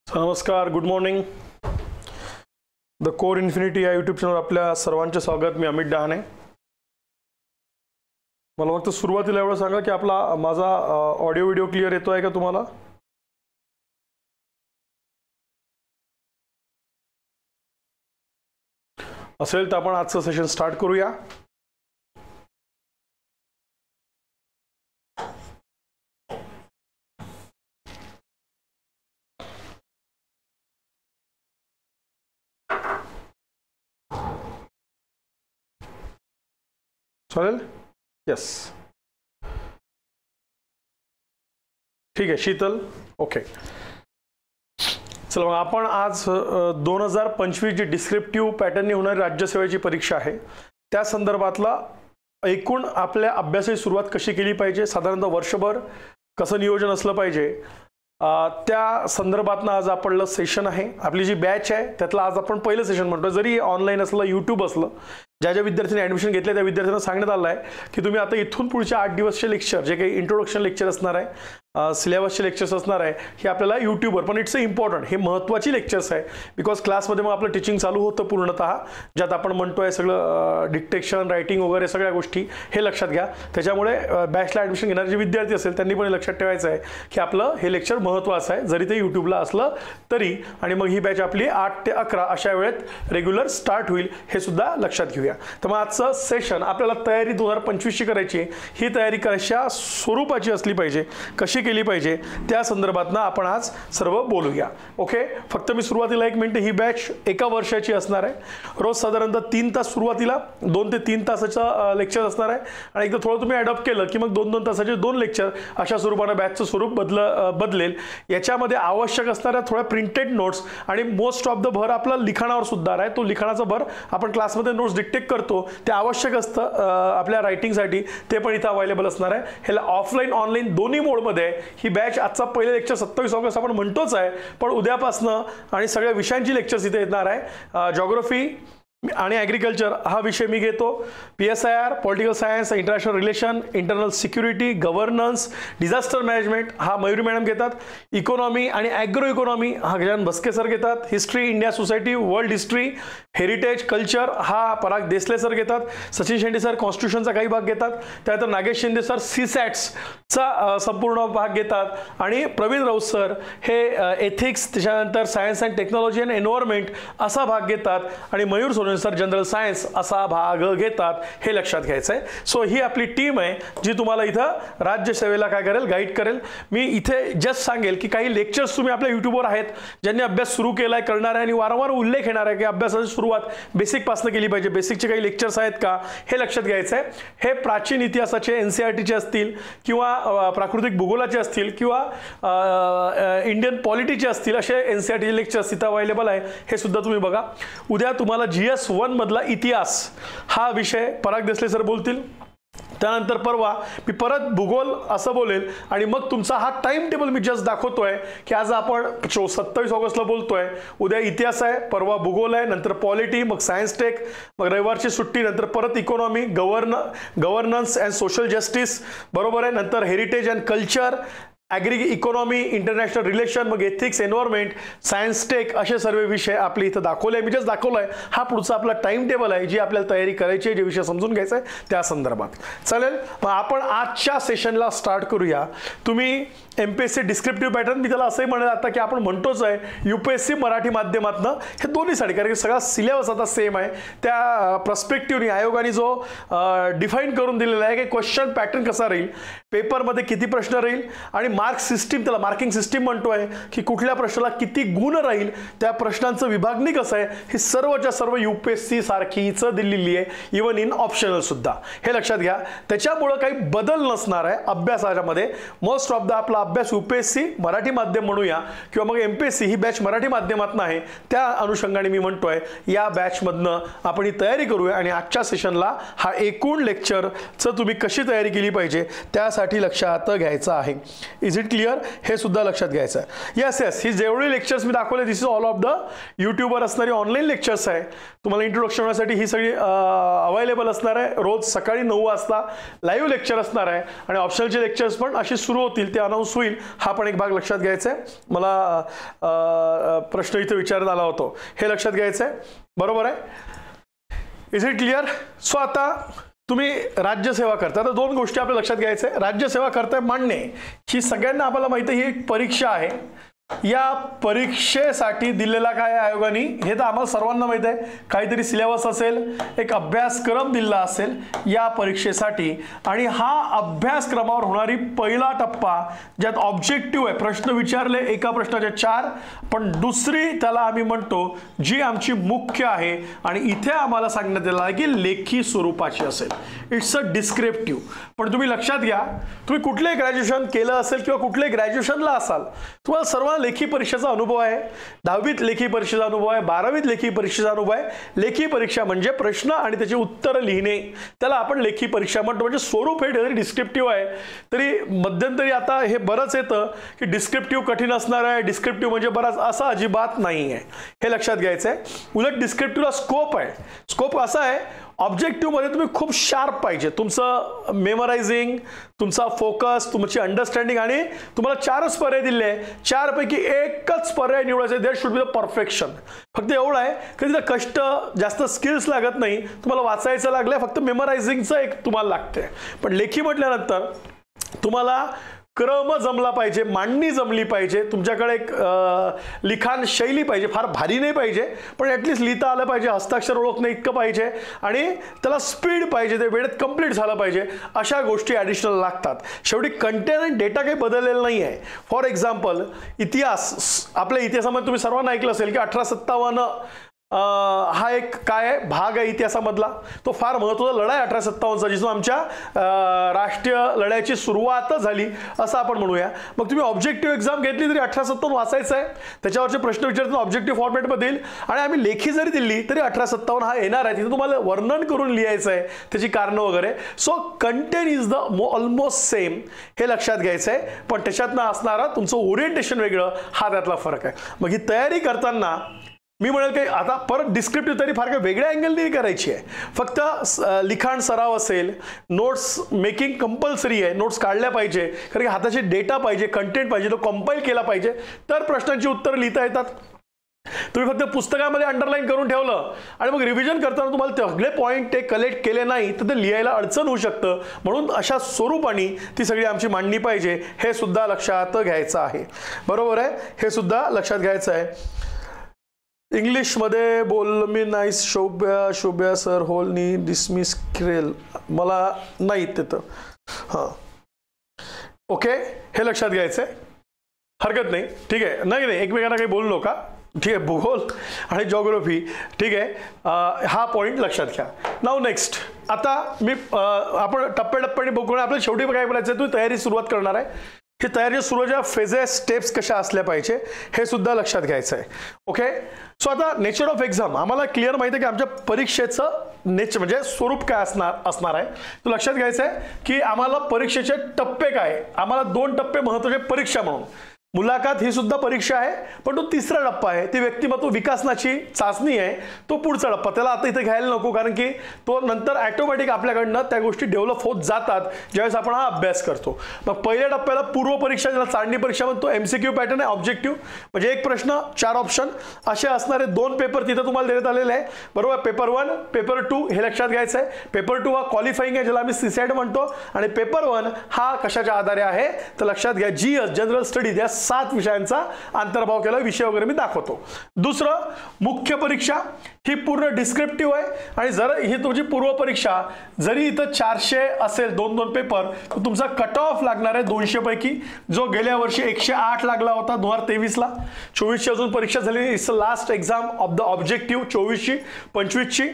नमस्कार, good morning. The core infinity या YouTube channel आपल्या सर्वांचे स्वागत. मी अमित डहाणे. मला फक्त सुरुवातीला एवढं सांगा की माझा ऑडिओ व्हिडिओ क्लिअर येतोय का तुम्हाला? असेल तर आपण आजचं सेशन स्टार्ट करूया. चालेल? यस, ठीक आहे. शीतल, ओके. चला मग आपण आज 2025 जी डिस्क्रिप्टिव्ह पॅटर्ननी होणारी राज्यसेवेची परीक्षा आहे त्या संदर्भातला एकूण आपल्या अभ्यासाची सुरुवात कशी केली पाहिजे, साधारणतः वर्षभर कसं नियोजन असलं पाहिजे, त्या संदर्भातनं आज आपलं सेशन आहे. आपली जी बॅच आहे त्यातलं आज आपण पहिलं सेशन म्हणतो. जरी ऑनलाईन असलं, यूट्यूब असलं, ज्या विद्यार्थ्यांनी ॲडमिशन घेतले त्या विद्यार्थ्यांना सांगण्यात आलं आहे की तुम्ही आता इथून पुढचे 8 दिवसचे लेक्चर, जे काही इंट्रोडक्शन लेक्चर असणार आहे, सिलेबसचे लेक्चर्स असणार आहे, हे आपल्याला यूट्यूबवर, पण इट्स इम्पॉर्टंट, हे महत्त्वाची लेक्चर्स आहे. बिकॉज क्लासमध्ये मग आपलं टीचिंग चालू होतं पूर्णतः, ज्यात आपण म्हणतोय सगळं डिक्टेशन, रायटिंग वगैरे सगळ्या गोष्टी हे लक्षात घ्या. त्याच्यामुळे बॅचला ॲडमिशन घेणारे जे विद्यार्थी असेल त्यांनी पण लक्षात ठेवायचं आहे की आपलं हे लेक्चर महत्त्वाचं आहे, जरी ते यूट्यूबला असलं तरी. आणि मग ही बॅच आपली 8 ते 11 अशा वेळेत रेग्युलर स्टार्ट होईल, हे सुद्धा लक्षात घेऊया. तर मग आजचं सेशन आपल्याला तयारी 2025ची करायची. ही तयारी कशा स्वरूपाची असली पाहिजे, कशी केली पाहिजे, त्या संदर्भातनं आपण आज सर्व बोलूया. ओके, फक्त मी सुरुवातीला 1 मिनिट, ही बॅच 1 वर्षाची असणार आहे. रोज साधारणतः 3 तास सुरुवातीला 2 ते 3 तासाचं लेक्चर असणार आहे. आणि एकदा थोडं तुम्ही अडॉप्ट केलं की मग 2-2 तासाचे 2 लेक्चर अशा स्वरूपानं बॅचचं स्वरूप बदलेल. याच्यामध्ये आवश्यक असणाऱ्या थोड्या प्रिंटेड नोट्स आणि मोस्ट ऑफ द भर आपला लिखाणावर सुद्धा आहे. तो लिखाणाचा भर आपण क्लासमध्ये नोट्स डिक्टेट करतो, ते आवश्यक असतं आपल्या रायटिंगसाठी, ते पण इथं अवेलेबल असणार आहे. ह्याला ऑफलाईन ऑनलाईन दोन्ही मोडमध्ये ही बॅच. आजचा पहिले लेक्चर 27 ऑगस्ट आपण म्हणतोच आहे, पण उद्यापासनं आणि सगळ्या विषयांची लेक्चर्स इथे येणार आहे. जॉग्राफी आणि ॲग्रिकल्चर हा विषय मी घेतो. PSIR, political science, international relation, internal security, governance, disaster management हा मयुरी मॅडम घेतात. इकॉनॉमी आणि ॲग्रो इकॉनॉमी हा गजानन भस्के सर घेतात. History, India society, world history, heritage, culture हा पराग देसले सर घेतात. सचिन शेंडे सर कॉन्स्टिट्यूशनचा काही भाग घेतात. त्यानंतर नागेश शिंदे सर CSATचा संपूर्ण भाग घेतात. आणि प्रवीण राऊत सर हे एथिक्स, त्याच्यानंतर science and technology and environment असा भाग घेतात. आणि Mayur Sonawane sir general science असा भाग घेतात, हे लक्षात घ्यायचं आहे. सो ही आपली टीम आहे जी तुम्हाला इथं राज्यसेवेला काय करेल, गाईड करेल. मी इथे जस्ट सांगेल की काही लेक्चर्स तुम्ही आपल्या यूट्यूबवर आहेत, ज्यांनी अभ्यास सुरू केला आहे, करणार आहे, आणि वारंवार उल्लेख येणार आहे की अभ्यासाची सुरुवात बेसिकपासून केली पाहिजे. बेसिकचे काही लेक्चर्स आहेत का, हे लक्षात घ्यायचं आहे. हे प्राचीन इतिहासाचे NCERTचे असतील, किंवा प्राकृतिक भूगोलाचे असतील, किंवा इंडियन पॉलिटीचे असतील, असे NCERTचे लेक्चर्स इथं अवेलेबल आहे. हे सुद्धा तुम्ही बघा. उद्या तुम्हाला GS1 मधला इतिहास हा विषय पराग देसले सर बोलतील. त्यानंतर परवा मी परत भूगोल असं बोलेल. आणि मग तुमचा हा टाइम टेबल मी जस्ट दाखवतोय की आज आपण 27 ऑगस्टला बोलतोय, उद्या इतिहास आहे, परवा भूगोल आहे, नंतर पॉलिटी, मग सायन्स टेक, मग रविवारची सुट्टी, नंतर परत economy, governance and social justice, बरोबर आहे, नंतर heritage and culture, agri economy, international relation, मग एथिक्स, एन्व्हायरमेंट, सायन्स टेक, असे सर्व विषय आपले इथं दाखवले. मी जस्ट दाखवलं आहे. हा पुढचा आपला टाइम टेबल आहे, जी आपल्याला तयारी करायची आहे, जे विषय समजून घ्यायचा आहे त्या संदर्भात. चालेल, मग आपण आजच्या सेशनला स्टार्ट करूया. तुम्ही MPSC डिस्क्रिप्टिव्ह पॅटर्न, मी त्याला असंही म्हणेल आता की आपण म्हणतोच आहे UPSC मराठी माध्यमातनं, हे दोन्हीसाठी, कारण की सगळा सिलेबस आता सेम आहे. त्या पर्स्पेक्टिव्हनी आयोगाने जो डिफाईन करून दिलेला आहे की क्वेश्चन पॅटर्न कसा राहील, पेपरमध्ये किती प्रश्न राहील, आणि मार्क सिस्टीम, त्याला मार्किंग सिस्टीम म्हणतोय की कुठल्या प्रश्नाला किती गुण राहील, त्या प्रश्नांचं विभागणी कसं आहे, ही सर्वच्या सर्व UPSC सारखीच दिलेली आहे, इवन इन ऑप्शनल सुद्धा. हे लक्षात घ्या. त्याच्यामुळं काही बदल नसणार आहे अभ्यासामध्ये. मोस्ट ऑफ द आपला अभ्यास UPSC मराठी माध्यम म्हणूया, किंवा मग MPSC ही बॅच मराठी माध्यमातून आहे, त्या अनुषंगाने मी म्हणतोय या बॅचमधनं आपण ही तयारी करूया. आणि आजच्या सेशनला हा एकूण लेक्चरचं तुम्ही कशी तयारी केली पाहिजे त्यासाठी लक्षात घ्यायचं आहे. Is it clear? हे सुद्धा लक्षात घ्यायचं आहे. येस येस, ही जेवढी लेक्चर्स मी दाखवले दिस इज ऑल ऑफ द यूट्यूबवर असणारी ऑनलाईन लेक्चर्स आहे. तुम्हाला इंट्रोडक्शन होण्यासाठी ही सगळी अवेलेबल असणार आहे. रोज सकाळी 9 वाजता लाईव्ह लेक्चर असणार आहे आणि ऑप्शनलचे लेक्चर्स पण असे सुरू होतील, ते अनाऊन्स होईल. हा पण एक भाग लक्षात घ्यायचा आहे. मला प्रश्न इथे विचारण्यात आला होता, हे लक्षात घ्यायचं आहे. बरोबर आहे? Is it clear? सो आता तुम्ही राज्यसेवा करता, तर 2 गोष्टी आपल्या लक्षात घ्यायच्या आहे. राज्यसेवा करताय मान्य, ही सगळ्यांना आपल्याला माहिती आहे, ही एक परीक्षा आहे. या परीक्षेसाठी दिलेला काय आयोगाने, हे तर आम्हाला सर्वांना माहित आहे, काहीतरी सिलेबस असेल, एक अभ्यासक्रम दिला असेल या परीक्षेसाठी. आणि हा अभ्यासक्रमावर होणारी पहिला टप्पा ज्यात ऑब्जेक्टिव्ह आहे, प्रश्न विचारले, एका प्रश्नाचे 4, पण दुसरी त्याला आम्ही म्हणतो जी आमची मुख्य आहे आणि इथे आम्हाला सांगण्यात आलं आहे की लेखी स्वरूपाची असेल. It's a descriptive. पण तुम्ही लक्षात घ्या, तुम्ही कुठलंही ग्रॅज्युएशन केलं असेल किंवा कुठल्याही ग्रॅज्युएशनला असाल, तुम्हाला सर्व लेखी परीक्षेचा अनुभव आहे. 10वीत लेखी परीक्षेचा अनुभव आहे, 12वीत लेखी परीक्षेचा अनुभव आहे. लेखी परीक्षा म्हणजे प्रश्न आणि त्याची उत्तरं लिहिणे, त्याला आपण लेखी परीक्षा म्हणतो. म्हणजे स्वरूप हे जरी डिस्क्रिप्टिव्ह आहे तरी मध्यंतरी आता हे बरंच येतं की डिस्क्रिप्टिव्ह कठीण असणार आहे, डिस्क्रिप्टिव्ह म्हणजे बराच, असं अजिबात नाही आहे. हे लक्षात घ्यायचं आहे. उलट डिस्क्रिप्टिव्हला स्कोप आहे. स्कोप असा आहे, ऑब्जेक्टिव्ह मध्ये तुम्ही खूप शार्प पाहिजे, तुमचं मेमरायझिंग, तुमचा फोकस, तुमची अंडरस्टँडिंग, आणि तुम्हाला 4च पर्याय दिले, 4 पैकी एकच पर्याय निवडायचा. देट शुड बी द परफेक्शन. फक्त एवढं आहे की तिथं कष्ट, जास्त स्किल्स लागत नाही, तुम्हाला वाचायचं लागलंय, फक्त मेमरायझिंगचं एक तुम्हाला लागते. पण लेखी म्हटल्यानंतर तुम्हाला क्रम जमला पाहिजे, मांडणी जमली पाहिजे, तुमच्याकडे एक लिखाण शैली पाहिजे, फार भारी नाही पाहिजे, पण ॲटलिस्ट लिहिता आलं पाहिजे, हस्ताक्षर ओळखणं इतकं पाहिजे, आणि त्याला स्पीड पाहिजे, ते वेळेत कंप्लीट झालं पाहिजे. अशा गोष्टी ॲडिशनल लागतात. शेवटी कंटेंट आणि डेटा काही बदललेला नाही आहे. फॉर एक्झाम्पल, इतिहास, आपल्या इतिहासामध्ये तुम्ही सर्वांना ऐकलं असेल की 1857 हा एक काय भाग आहे इतिहासामधला, तो फार महत्त्वाचा लढा आहे 1857चा, जिथून आमच्या राष्ट्रीय लढ्याची सुरुवात झाली असं आपण म्हणूया. मग तुम्ही ऑब्जेक्टिव्ह एक्झाम घेतली तरी 1857 वाचायचं आहे, त्याच्यावरचे प्रश्न विचारताना ऑब्जेक्टिव्ह फॉर्मॅटमध्ये येईल. आणि आम्ही लेखी जरी दिली तरी 1857 हा येणार आहे, तिथे तुम्हाला वर्णन करून लिहायचं आहे, त्याची कारणं वगैरे. So content is the almost same, हे लक्षात घ्यायचं आहे. पण त्याच्यातनं असणारा तुमचं ओरिएंटेशन वेगळं, हा त्यातला फरक आहे. मग ही तयारी करताना मी म्हणेल की आता परत डिस्क्रिप्टिव्ह तरी फार काही वेगळ्या अँगलने करायची आहे. फक्त लिखाण सराव असेल, नोट्स मेकिंग कंपल्सरी आहे, नोट्स काढल्या पाहिजे, कारण की हाताचे डेटा पाहिजे, कंटेंट पाहिजे, तो कंपाईल केला पाहिजे, तर प्रश्नांची उत्तरं लिहिता येतात. तुम्ही फक्त पुस्तकामध्ये अंडरलाईन करून ठेवलं आणि मग रिव्हिजन करताना तुम्हाला सगळे पॉईंट ते कलेक्ट केले नाही तर ते लिहायला अडचण होऊ शकतं. म्हणून अशा स्वरूपाने ती सगळी आमची मांडणी पाहिजे, हे सुद्धा लक्षात घ्यायचं आहे. बरोबर आहे? हे सुद्धा लक्षात घ्यायचं आहे. इंग्लिशमध्ये बोल मी नाईस शोभ्या सर होलनी डिसमिस करेल, मला नाही तिथं. हां, ओके, हे लक्षात घ्यायचं आहे. हरकत नाही, ठीक आहे. नाही एकमेकांना काही बोललो का? ठीक आहे. भूगोल आणि जॉग्राफी, ठीक आहे, हा पॉईंट लक्षात घ्या. नाव नेक्स्ट, आता मी आपण टप्प्याटप्प्याने बघून आपल्याला शेवटी काय बोलायचं आहे, तू तयारी सुरुवात करणार आहे. ही तयारीच्या सुरुवातीच्या फेजेस, स्टेप्स कशा असल्या पाहिजे हे सुद्धा लक्षात घ्यायचं आहे. ओके. सो आता नेचर ऑफ एक्झाम आम्हाला क्लिअर माहिती आहे की आमच्या परीक्षेचं नेचर म्हणजे स्वरूप काय असणार आहे. तो लक्षात घ्यायचं आहे की आम्हाला परीक्षेचे टप्पे काय, आम्हाला 2 टप्पे महत्त्वाचे परीक्षा म्हणून. मुलाखत ही सुद्धा परीक्षा आहे, पण तो तिसरा टप्पा आहे, ती व्यक्तिमत्व विकासनाची चाचणी आहे, तो पुढचा टप्पा. त्याला आता इथे घ्यायला नको, कारण की तो नंतर ऑटोमॅटिक आपल्याकडनं त्या गोष्टी डेव्हलप होत जातात ज्यावेळेस आपण हा अभ्यास करतो. मग पहिल्या टप्प्याला पूर्व परीक्षा, ज्याला चांडणी परीक्षा म्हणतो, MCQ पॅटर्न आहे. ऑब्जेक्टिव्ह म्हणजे एक प्रश्न 4 ऑप्शन असे असणारे 2 पेपर तिथे तुम्हाला देण्यात आलेले आहे. बरोबर? पेपर 1, पेपर 2 हे लक्षात घ्यायचं आहे. पेपर 2 हा क्वालिफाईंग आहे, ज्याला आम्ही CSAT म्हणतो, आणि पेपर 1 हा कशाच्या आधारे आहे तर लक्षात घ्या, GS जनरल स्टडी, या 7 विषयांचा अंतर्भाव केला, विषय वगैरे मी दाखवतो. दुसरं, मुख्य परीक्षा, ही पूर्ण डिस्क्रिप्टिव्ह आहे. आणि जर ही तुमची पूर्व परीक्षा जरी इथं 400 असेल 2 पेपर, तर तुमचा कट ऑफ लागणार आहे 200 पैकी, जो गेल्या वर्षी 108 लागला होता 2023ला. 24ची अजून परीक्षा झाली. It's last exam of the objective 24ची, 25ची.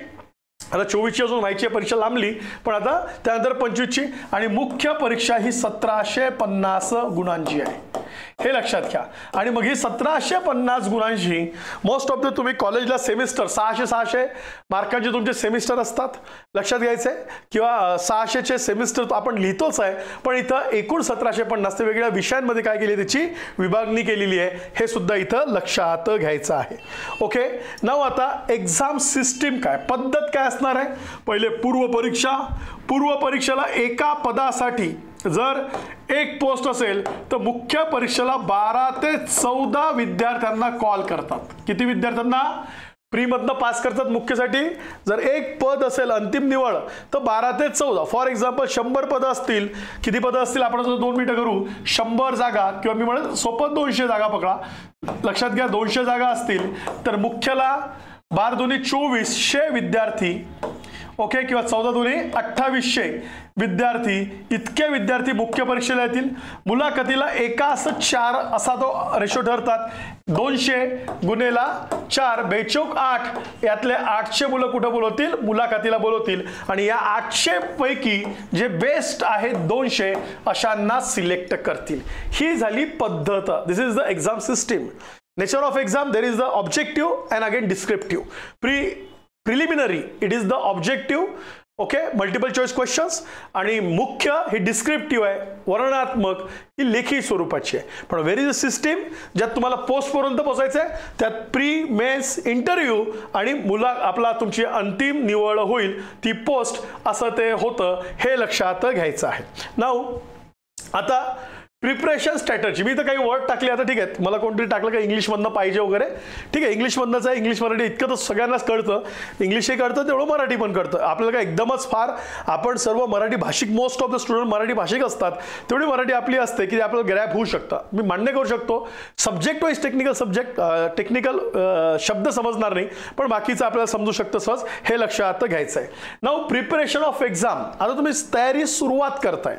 आता 24ची अजून व्हायची परीक्षा लांबली, पण आता त्यानंतर 25ची. आणि मुख्य परीक्षा ही 1750 गुणांची आहे. हे लक्षात घ्या. आणि मग ही 1750 गुणांशी मोस्ट ऑफ द तुम्ही कॉलेजला सेमिस्टर 600 मार्कांचे तुमचे सेमिस्टर असतात, लक्षात घ्यायचंय, किंवा 600चे सेमिस्टर आपण लिहितोच आहे, पण इथं एकूण 1750 ते वेगवेगळ्या विषयांमध्ये काय केली त्याची विभागणी केलेली आहे, हे सुद्धा इथं लक्षात घ्यायचं आहे. ओके. नाव आता एक्झाम सिस्टीम काय, पद्धत काय असणार आहे. पहिले पूर्व परीक्षेला एका पदासाठी जर एक पोस्ट असेल तर मुख्य परीक्षेला 12 ते 14 विद्यार्थ्यांना कॉल करतात. किती विद्यार्थ्यांना प्रीमधनं पास करतात मुख्यसाठी. जर एक पद असेल अंतिम निवड तर 12 ते 14. फॉर एक्झाम्पल 100 पदं असतील, किती पदं असतील आपण 2 मिनिटं करू, 100 जागा, किंवा मी म्हणेन सोपं 200 जागा पकडा, लक्षात घ्या 200 जागा असतील तर मुख्यला 12 दुनी 2400 विद्यार्थी, ओके, किंवा 14 दुनी 2800 विद्यार्थी, इतके विद्यार्थी मुख्य परीक्षेला येतील. मुलाखतीला एका 4 असा तो रेशो ठरतात. 200 गुणेला 4 बेचोक 8, यातले 800 मुलं कुठं बोलवतील, मुलाखतीला बोलवतील. आणि या 800 पैकी जे बेस्ट आहेत 200 अशांना सिलेक्ट करतील. ही झाली पद्धत. This is the exam system. Nature of exam, there is the objective and again descriptive. Preliminary it is the objective, okay, multiple choice questions, आणि मुख्य ही डिस्क्रिप्टिव्ह आहे, वर्णनात्मक, ही लेखी स्वरूपाची आहे. पण व्हेर इज अ सिस्टीम ज्यात तुम्हाला पोस्टपर्यंत पोहोचायचं आहे, त्यात प्री मेन्स इंटरव्ह्यू आणि आपला तुमची अंतिम निवड होईल ती पोस्ट, असं ते होतं, हे लक्षात घ्यायचं आहे. नाऊ आता प्रिपरेशन स्ट्रॅटर्जी, मी तर काही वर्ड टाकले आता, ठीक आहे, मला कोणतरी टाकलं का इंग्लिशमधनं पाहिजे वगैरे, ठीक आहे, इंग्लिशमधनंच आहे, इंग्लिश मराठी इतकं तर सगळ्यांनाच कळतं, इंग्लिशही कळतं तेवढं मराठी पण कळतं. आपल्याला काय एकदमच फार, आपण सर्व मराठी भाषिक, most of the student Marathi भाषिक असतात, तेवढी मराठी आपली असते की आपल्याला ग्रॅप होऊ शकतं. मी मान्य करू शकतो सब्जेक्ट वाईज टेक्निकल शब्द समजणार नाही, पण बाकीचं आपल्याला समजू शकतं सहज, हे लक्षात घ्यायचं आहे. Now preparation of exam. आता तुम्ही तयारी सुरुवात करताय,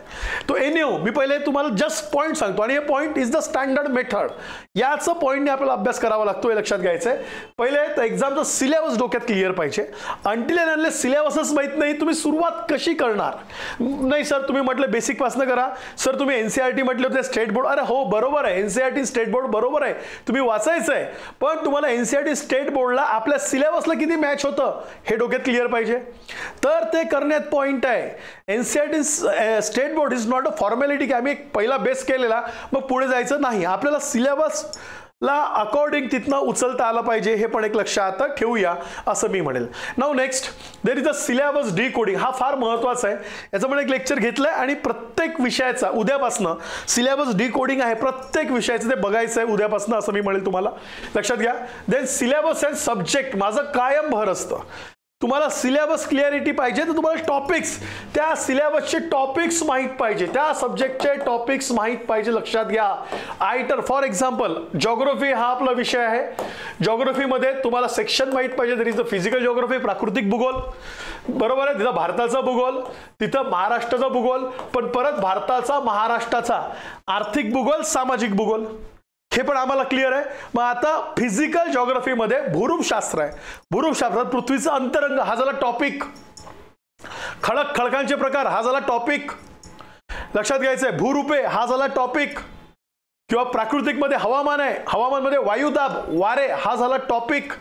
तो एनएओ मी पहिले तुम्हाला जस्ट पॉइंट सांगतो, आणि हे point is the standard method. याचं पॉइंटने आपल्याला अभ्यास करावा लागतो, हे लक्षात घ्यायचंय. पहिले तर एक्झामचा सिलेबस डोक्यात क्लिअर पाहिजे. अंटिल अँड अनलेस सिलेबसच माहित नाही तुम्ही सुरुवात कशी करणार. नाही सर तुम्ही म्हटलं बेसिक पासून करा, सर तुम्ही एनसीईआरटी म्हटलं होते स्टेट बोर्ड, अरे हो बरोबर आहे, एनसीईआरटी स्टेट बोर्ड बरोबर आहे, तुम्ही वाचायचं आहे, पण तुम्हाला एनसीईआरटी स्टेट बोर्डला आपल्या सिलेबसला किती मॅच होतं हे डोक्यात क्लिअर पाहिजे. तर ते करण्यात पॉइंट आहे. NCERT state board is not a formality की आम्ही पहिला बेस केलेला मग पुढे जायचं नाही. आपल्याला सिलेबसला अकॉर्डिंग तिथनं उचलता आलं पाहिजे, हे पण एक लक्षात ठेवूया असं मी म्हणेल. Now next there is a syllabus decoding. हा फार महत्वाचा आहे, याचं पण एक लेक्चर घेतलंय, आणि प्रत्येक विषयाचा उद्यापासनं सिलेबस डिकोडिंग आहे, प्रत्येक विषयाचं ते बघायचं आहे उद्यापासनं असं मी म्हणेल, तुम्हाला लक्षात घ्या. देन सिलेबस अँड सब्जेक्ट, माझं कायम भर असतं तुम्हाला सिलेबस क्लिअरिटी पाहिजे तर तुम्हाला टॉपिक्स, त्या सिलेबसचे टॉपिक्स माहीत पाहिजे, त्या सब्जेक्टचे टॉपिक्स माहीत पाहिजे, लक्षात घ्या. आयटर फॉर एक्झाम्पल ज्योग्राफी हा आपला विषय आहे, ज्योग्राफीमध्ये तुम्हाला सेक्शन माहीत पाहिजे. तरी फिजिकल ज्योग्राफी, प्राकृतिक भूगोल, बरोबर आहे, तिथं भारताचा भूगोल, तिथं महाराष्ट्राचा भूगोल, पण परत भारताचा महाराष्ट्राचा आर्थिक भूगोल, सामाजिक भूगोल, हे पण आम्हाला क्लिअर आहे. मग आता फिजिकल ज्योग्राफीमध्ये भूरूपशास्त्र आहे, भूरूपशास्त्रात पृथ्वीचा अंतरंग हा झाला टॉपिक, खडक खडकांचे प्रकार हा झाला टॉपिक, लक्षात घ्यायचंय. भूरूपे हा झाला टॉपिक, किंवा प्राकृतिक मध्ये हवामान आहे, हवामान मध्ये वायुदाब वारे हा झाला टॉपिक,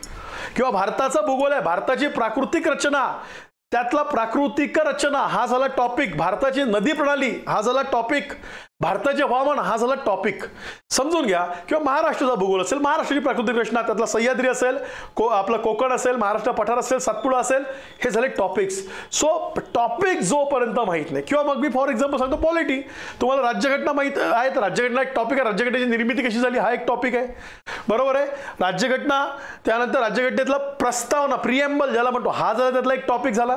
किंवा भारताचा भूगोल आहे, भारताची प्राकृतिक रचना, त्यातला प्राकृतिक रचना हा झाला टॉपिक, भारताची नदी प्रणाली हा झाला टॉपिक, भारताचे हवामान हा झाला टॉपिक, समजून घ्या. किंवा महाराष्ट्राचा भूगोल असेल, महाराष्ट्राची प्राकृतिक रचना, त्यातला सह्याद्री असेल, आपलं कोकण असेल, महाराष्ट्र पठार असेल, सातपुडा असेल, हे झाले टॉपिक्स. सो टॉपिक जोपर्यंत माहित नाही, किंवा मग मी फॉर एक्झाम्पल सांगतो पॉलिटी, तुम्हाला राज्यघटना माहित आहे तर राज्यघटना एक टॉपिक आहे, राज्यघटनेची निर्मिती कशी झाली हा एक टॉपिक आहे, बरोबर आहे. राज्यघटना, त्यानंतर राज्यघटनेतला प्रस्तावना, प्रिएम्बल ज्याला म्हणतो, हा झाला त्यातला एक टॉपिक झाला,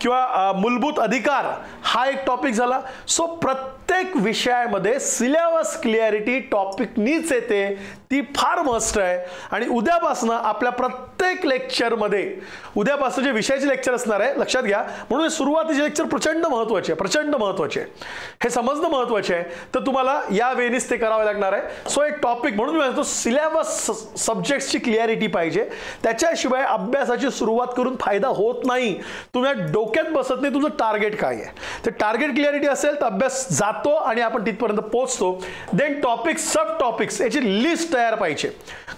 किंवा मूलभूत अधिकार हा एक टॉपिक झाला. सो प्रत्येक विषयामध्ये सिलेबस क्लिअरिटी टॉपिकनीच येते, ती फार मस्ट आहे. आणि उद्यापासून आपल्या प्रत्येक लेक्चरमध्ये, उद्यापासून जे विषयाचे लेक्चर असणार आहे लक्षात घ्या, म्हणून सुरुवातीचे लेक्चर प्रचंड महत्वाचे आहे, प्रचंड महत्वाचे आहे, हे समजणं महत्वाचे आहे. तर तुम्हाला या वेळेस ते करावे लागणार आहे. सो एक टॉपिक म्हणून मी म्हणतो सिलेबस सब्जेक्टची क्लिअरिटी पाहिजे, त्याच्याशिवाय अभ्यासाची सुरुवात करून फायदा होत नाही. तुम्ही डोक्यात बसत नाही तुमचं टार्गेट काय आहे. तर टार्गेट क्लिअरिटी असेल तर अभ्यास जातो आणि आपण तिथपर्यंत पोहोचतो. देन टॉपिक्स, सब टॉपिक्स याची लिस्ट तयार पाहिजे,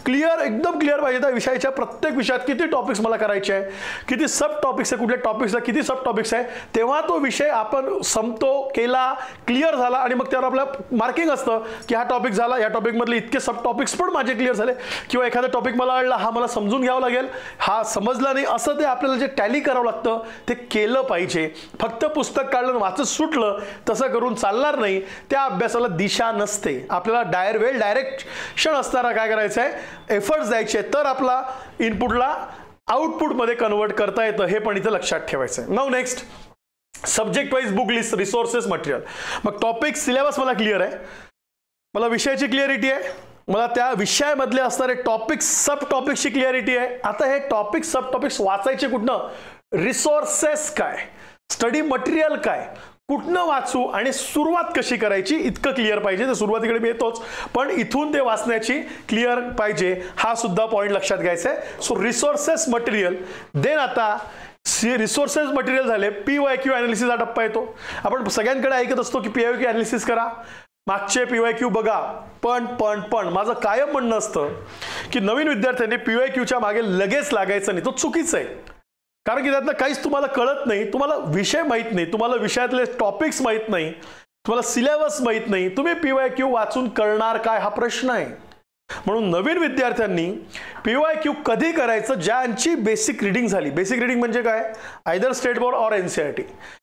क्लिअर, एकदम क्लिअर पाहिजे. त्या विषयाच्या प्रत्येक विषयात किती टॉपिक्स मला करायचे आहे, किती सब टॉपिक्स आहे, कुठल्या टॉपिक्सला किती सब टॉपिक्स आहे, तेव्हा तो विषय आपण संपतो, केला, क्लिअर झाला आणि मग त्यावर आपलं मार्किंग असतं की हा टॉपिक झाला, या टॉपिक मधले इतके सब टॉपिक्स पण माझे क्लिअर झाले. किंवा एखादा टॉपिक मला आवडला, हा मला समजून घ्यावा लागेल, हा समजला नाही, असं ते आपल्याला जे टॅली करावं लागतं ते केलं पाहिजे. फक्त पुस्तक काढलं वाचत सुटलं तसं करून चालणार नाही. त्या अभ्यासाला दिशा नसते. आपल्याला वेल डायरेक्शन असणारा काय करायचं आहे, एफर्ट्स द्यायचे, तर आपला इनपुटला आउटपुटमध्ये कन्वर्ट करता येतं. हे पण इथं लक्षात ठेवायचं आहे. Now next, subject wise book list, resources, material. मग टॉपिक सिलेबस मला क्लिअर आहे, मला विषयाची क्लिअरिटी आहे, मला त्या विषयामधले असणारे टॉपिक्स, सब टॉपिक्सची क्लिअरिटी आहे. आता हे टॉपिक, सब टॉपिक्स वाचायचे कुठनं, रिसोर्सेस काय, स्टडी मटेरियल काय, कुठनं वाचू आणि सुरुवात कशी करायची, इतकं क्लिअर पाहिजे. तर सुरुवातीकडे मी येतोच, पण इथून ते वाचण्याची क्लिअर पाहिजे, हा सुद्धा पॉईंट लक्षात घ्यायचा आहे. So resources, material. देन आता रिसोर्सेस मटेरियल झाले, PYQ अनालिसिस हा टप्पा येतो. आपण सगळ्यांकडे ऐकत असतो की PYQ अनालिसिस करा, मागचे PYQ बघा. पण माझं कायम म्हणणं असतं की नवीन विद्यार्थ्यांनी PYQच्या मागे लगेच लागायचं नाही. तो चुकीचं आहे, कारण की त्यातलं काहीच तुम्हाला कळत नाही, तुम्हाला विषय माहीत नाही, तुम्हाला विषयातले टॉपिक्स माहीत नाही, तुम्हाला सिलेबस माहीत नाही, तुम्ही PYQ वाचून करणार काय, हा प्रश्न आहे. म्हणून नवीन विद्यार्थ्यांनी PYQ कधी करायचं, ज्यांची बेसिक रीडिंग झाली. बेसिक रीडिंग म्हणजे काय, आयदर स्टेट बोर्ड और NCERT,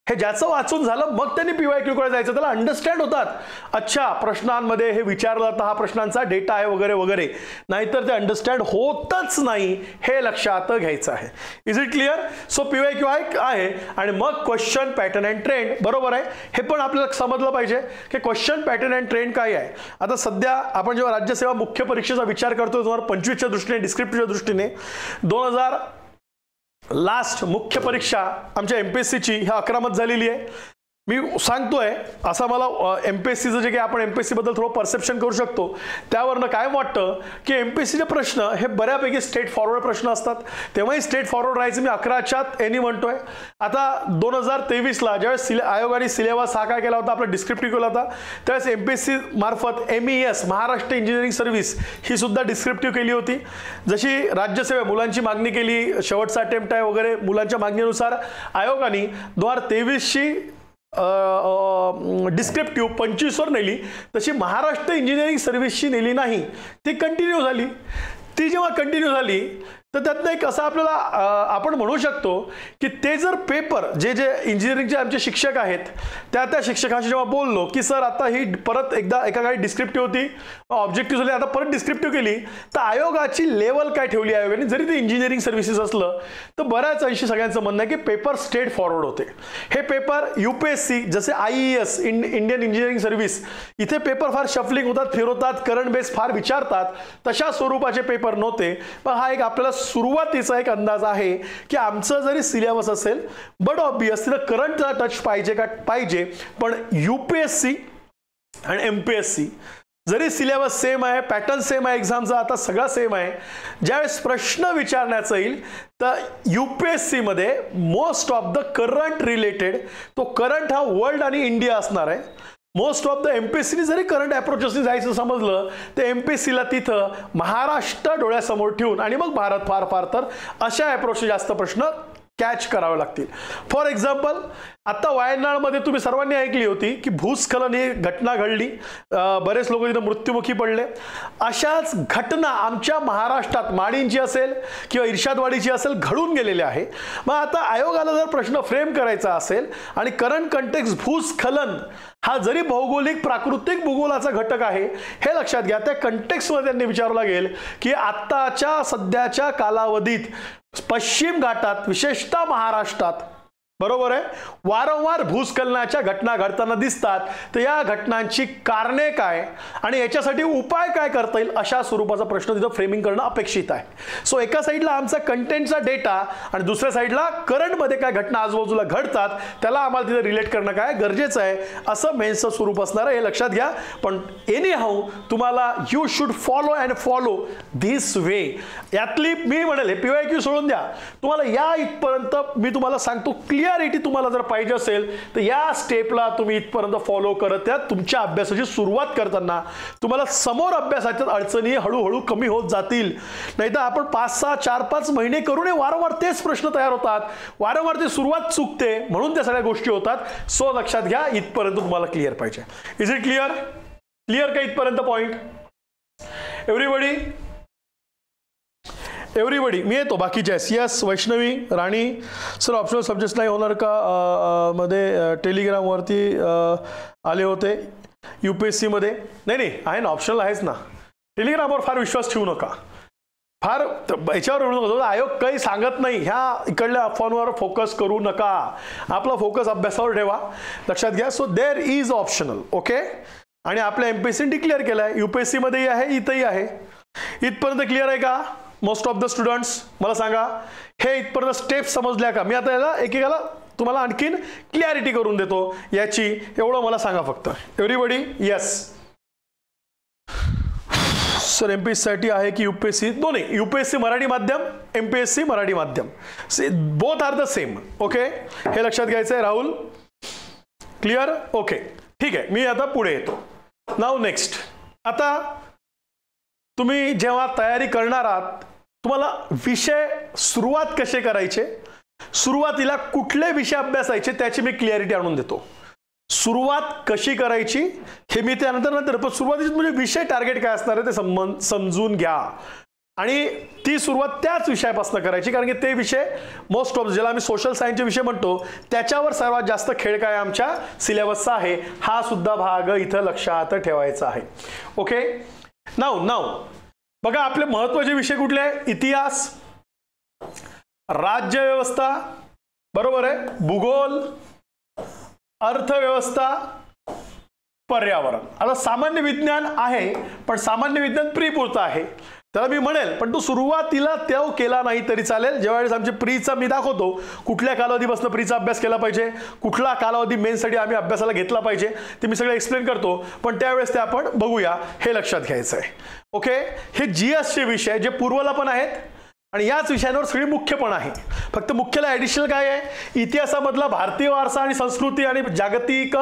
हे ज्याचं वाचून झालं मग त्यांनी PYQ कडे जायचं, त्याला अंडरस्टँड होतात, अच्छा प्रश्नांमध्ये हे विचारलं जातं, हा प्रश्नांचा डेटा आहे वगैरे वगैरे. नाहीतर ते अंडरस्टँड होतच नाही, हे लक्षात घ्यायचं आहे. Is it clear? So PYQ आहे आणि मग क्वेश्चन पॅटर्न अँड ट्रेंड. बरोबर आहे, हे पण आपल्याला समजलं पाहिजे की क्वेश्चन पॅटर्न अँड ट्रेंड काय आहे. आता सध्या आपण जेव्हा राज्यसेवा मुख्य परीक्षेचा विचार करतो 2025च्या दृष्टीने, डिस्क्रिप्टिव्हच्या दृष्टीने, 2000 लास्ट मुख्य परीक्षा आमच्या MPSCची ह्या 11 मध्ये झालेली आहे. मी सांगतोय असं, मला MPSCचं जे काही आपण MPSC बद्दल थोडं परसेप्शन करू शकतो, त्यावरनं काय वाटतं की MPSCचे प्रश्न हे बऱ्यापैकी स्ट्रेट फॉरवर्ड प्रश्न असतात. तेव्हाही स्ट्रेट फॉरवर्ड राहायचं मी 11च्यात एनी म्हणतोय. आता 2023ला ज्यावेळेस आयोगाने सिलेबस हा काय केला होता, आपला डिस्क्रिप्टिव्ह केला होता, त्यावेळेस MPSC मार्फत MES महाराष्ट्र इंजिनिअरिंग सर्व्हिस ही सुद्धा डिस्क्रिप्टिव्ह केली होती. जशी राज्यसेवा मुलांची मागणी केली, शेवटचा अटेम्प्ट आहे वगैरे, मुलांच्या मागणीनुसार आयोगाने 2023ची डिस्क्रिप्टिव्ह 25 वर नेली, तशी महाराष्ट्र इंजिनिअरिंग सर्व्हिसची नेली नाही, ती कंटिन्यू झाली. ती जेव्हा कंटिन्यू झाली तर त्यातनं एक असं आपल्याला आपण म्हणू शकतो की ते जर पेपर जे इंजिनिअरिंगचे आमचे शिक्षक आहेत त्या शिक्षकांशी जेव्हा बोललो की सर आता ही परत एकदा एका काही डिस्क्रिप्टिव्ह होती, ऑब्जेक्टिव्ह झाली, आता परत डिस्क्रिप्टिव्ह केली, तर आयोगाची लेवल काय ठेवली आयोगाने, जरी ते इंजिनिअरिंग सर्व्हिसेस असलं तर बऱ्याच अंशी सगळ्यांचं म्हणणं आहे की पेपर स्ट्रेट फॉरवर्ड होते. हे पेपर UPSC जसे IES इंडियन इंजिनिअरिंग सर्व्हिस, इथे पेपर फार शफलिंग होतात, फिरवतात, करंट बेस फार विचारतात, तशा स्वरूपाचे पेपर नव्हते. पण हा एक आपल्याला सुरुवातीचा एक अंदाज आहे की आमचं जरी सिलेबस असेल बट ऑब्वियसली करंटचा टच पाहिजे का पाहिजे, पण UPSC आणि MPSC जरी सिलेबस सेम आहे, पॅटर्न सेम आहे, एक्झामचा आता सगळा सेम आहे, ज्यावेळेस प्रश्न विचारण्याचा येईल तर UPSC मध्ये most of the current related, तो करंट हा वर्ल्ड आणि इंडिया असणार आहे. मोस्ट ऑफ द MPSCने जरी करंट अप्रोचेसने जायचं समजलं तर MPSCला तिथं महाराष्ट्र डोळ्यासमोर ठेवून आणि मग भारत फार फार तर अशा अप्रोचचे जास्त प्रश्न कॅच करावे लागतील. फॉर एक्झाम्पल, आता वायनाडमध्ये तुम्ही सर्वांनी ऐकली होती की भूस्खलन ही घटना घडली, बरेच लोक तिथे मृत्युमुखी पडले. अशाच घटना आमच्या महाराष्ट्रात माडींची असेल किंवा इर्शादवाडीची असेल घडून गेलेल्या आहे. मग आता आयोगाला जर प्रश्न फ्रेम करायचा असेल आणि करंट कंटेक्स्ट भूस्खलन हा जरी भौगोलिक प्राकृतिक भूगोलाचा घटक आहे हे लक्षात घ्या, त्या कंटेक्स्टमध्ये त्यांनी विचारावं लागेल की आत्ताच्या सध्याच्या कालावधीत पश्चिम घाटात विशेषतः महाराष्ट्रात, बरोबर आहे, वारंवार भूस्खलनाच्या घटना घडताना दिसतात, तर या घटनांची कारणे काय आणि याच्यासाठी उपाय काय करता येईल, अशा स्वरूपाचा प्रश्न तिथं फ्रेमिंग करणं अपेक्षित आहे. सो एका साईडला आमचा कंटेंटचा डेटा आणि दुसऱ्या साईडला करंटमध्ये काय घटना आजूबाजूला घडतात त्याला आम्हाला तिथं रिलेट करणं काय गरजेचं आहे, असं मेन्सचं स्वरूप असणार आहे, हे लक्षात घ्या. पण एनी हाऊ तुम्हाला you should follow this way. यातली मी म्हणेल हे PYQ सोडून द्या, तुम्हाला या इथपर्यंत मी तुम्हाला सांगतो क्लिअर क्लिअरिटी तुम्हाला जर पाहिजे असेल तर या स्टेपला तुम्ही इथपर्यंत फॉलो करत या. तुमच्या अभ्यासाची सुरुवात करताना तुम्हाला समोर अभ्यासाच्या अडचणी हळूहळू कमी होत जातील. नाहीतर आपण 5-6 4-5 महिने करून वारंवार तेच प्रश्न तयार होतात, वारंवार ती सुरुवात चुकते, म्हणून त्या सगळ्या गोष्टी होतात. सो लक्षात घ्या, इथपर्यंत तुम्हाला क्लिअर पाहिजे. Is it clear? क्लिअर का इथपर्यंत पॉइंट? एव्हरीबडी मी येतो बाकीचे. यस वैष्णवी राणी सर, ऑप्शनल सब्जेक्ट्स नाही होणार का मध्ये? टेलिग्रामवरती आले होते UPSC मध्ये. नाही आहे ना, ऑप्शनल आहेच ना. टेलिग्रामवर फार विश्वास ठेवू नका, फार याच्यावर म्हणू नका. आयोग काही सांगत नाही, ह्या इकडल्या अफवांवर फोकस करू नका. आपला फोकस अभ्यासावर ठेवा. लक्षात घ्या. So there is optional. Okay. आणि आपल्या MPSC डिक्लेअर केलाय, UPSC मध्येही आहे, इथंही आहे. इथपर्यंत क्लिअर आहे का मोस्ट ऑफ द स्टुडंट्स? मला सांगा, हे इथपर्यंत स्टेप समजल्या का? मी आता याला एकेकाला तुम्हाला आणखीन क्लिअरिटी करून देतो याची, एवढं मला सांगा फक्त. एव्हरीबडी यस सर, MPSC साठी आहे की UPSC? दोन्ही, UPSC मराठी माध्यम, MPSC मराठी माध्यम, both are the same. Okay, हे लक्षात घ्यायचं आहे. राहुल क्लिअर? ओके ठीक आहे. मी आता पुढे येतो. नाव नेक्स्ट. आता तुम्ही जेव्हा तयारी करणार आहात, तुम्हाला विषय सुरुवात कसे करायचे, सुरुवातीला कुठले विषय अभ्यासायचे त्याची मी क्लिअरिटी आणून देतो. सुरुवात कशी करायची हे मी त्यानंतर पण सुरुवातीला म्हणजे विषय टार्गेट काय असणार आहे ते समजून घ्या. आणि ती सुरुवात त्याच विषयापासून करायची, कारण की ते विषय मोस्ट ऑफ, ज्याला आम्ही सोशल सायन्सचे विषय म्हणतो, त्याच्यावर सर्वात जास्त खेळ काय आमच्या सिलेबसचा आहे. हा सुद्धा भाग इथं लक्षात ठेवायचा आहे. ओके. नाव बघा, आपले महत्वाचे विषय कुठले आहे? इतिहास, राज्यव्यवस्था, बरोबर आहे, भूगोल, अर्थव्यवस्था, पर्यावरण. आता सामान्य विज्ञान आहे, पण सामान्य विज्ञान प्री पुरता आहे, त्याला मी म्हणेल, पण तो सुरुवातीला तो केला नाही तरी चालेल. ज्यावेळेस आमचे प्रीचा मी दाखवतो कुठल्या कालावधीपासून प्रीचा अभ्यास केला पाहिजे, कुठला कालावधी मेन्ससाठी आम्ही अभ्यासाला घेतला पाहिजे, ते मी सगळं एक्सप्लेन करतो. पण त्यावेळेस ते आपण बघूया, हे लक्षात घ्यायचं आहे. ओके. हे GSचे विषय जे पूर्वला पण आहेत आणि याच विषयांवर सगळी मुख्य पण आहे. फक्त मुख्यला ॲडिशनल काय आहे? इतिहासामधला भारतीय वारसा आणि संस्कृती आणि जागतिक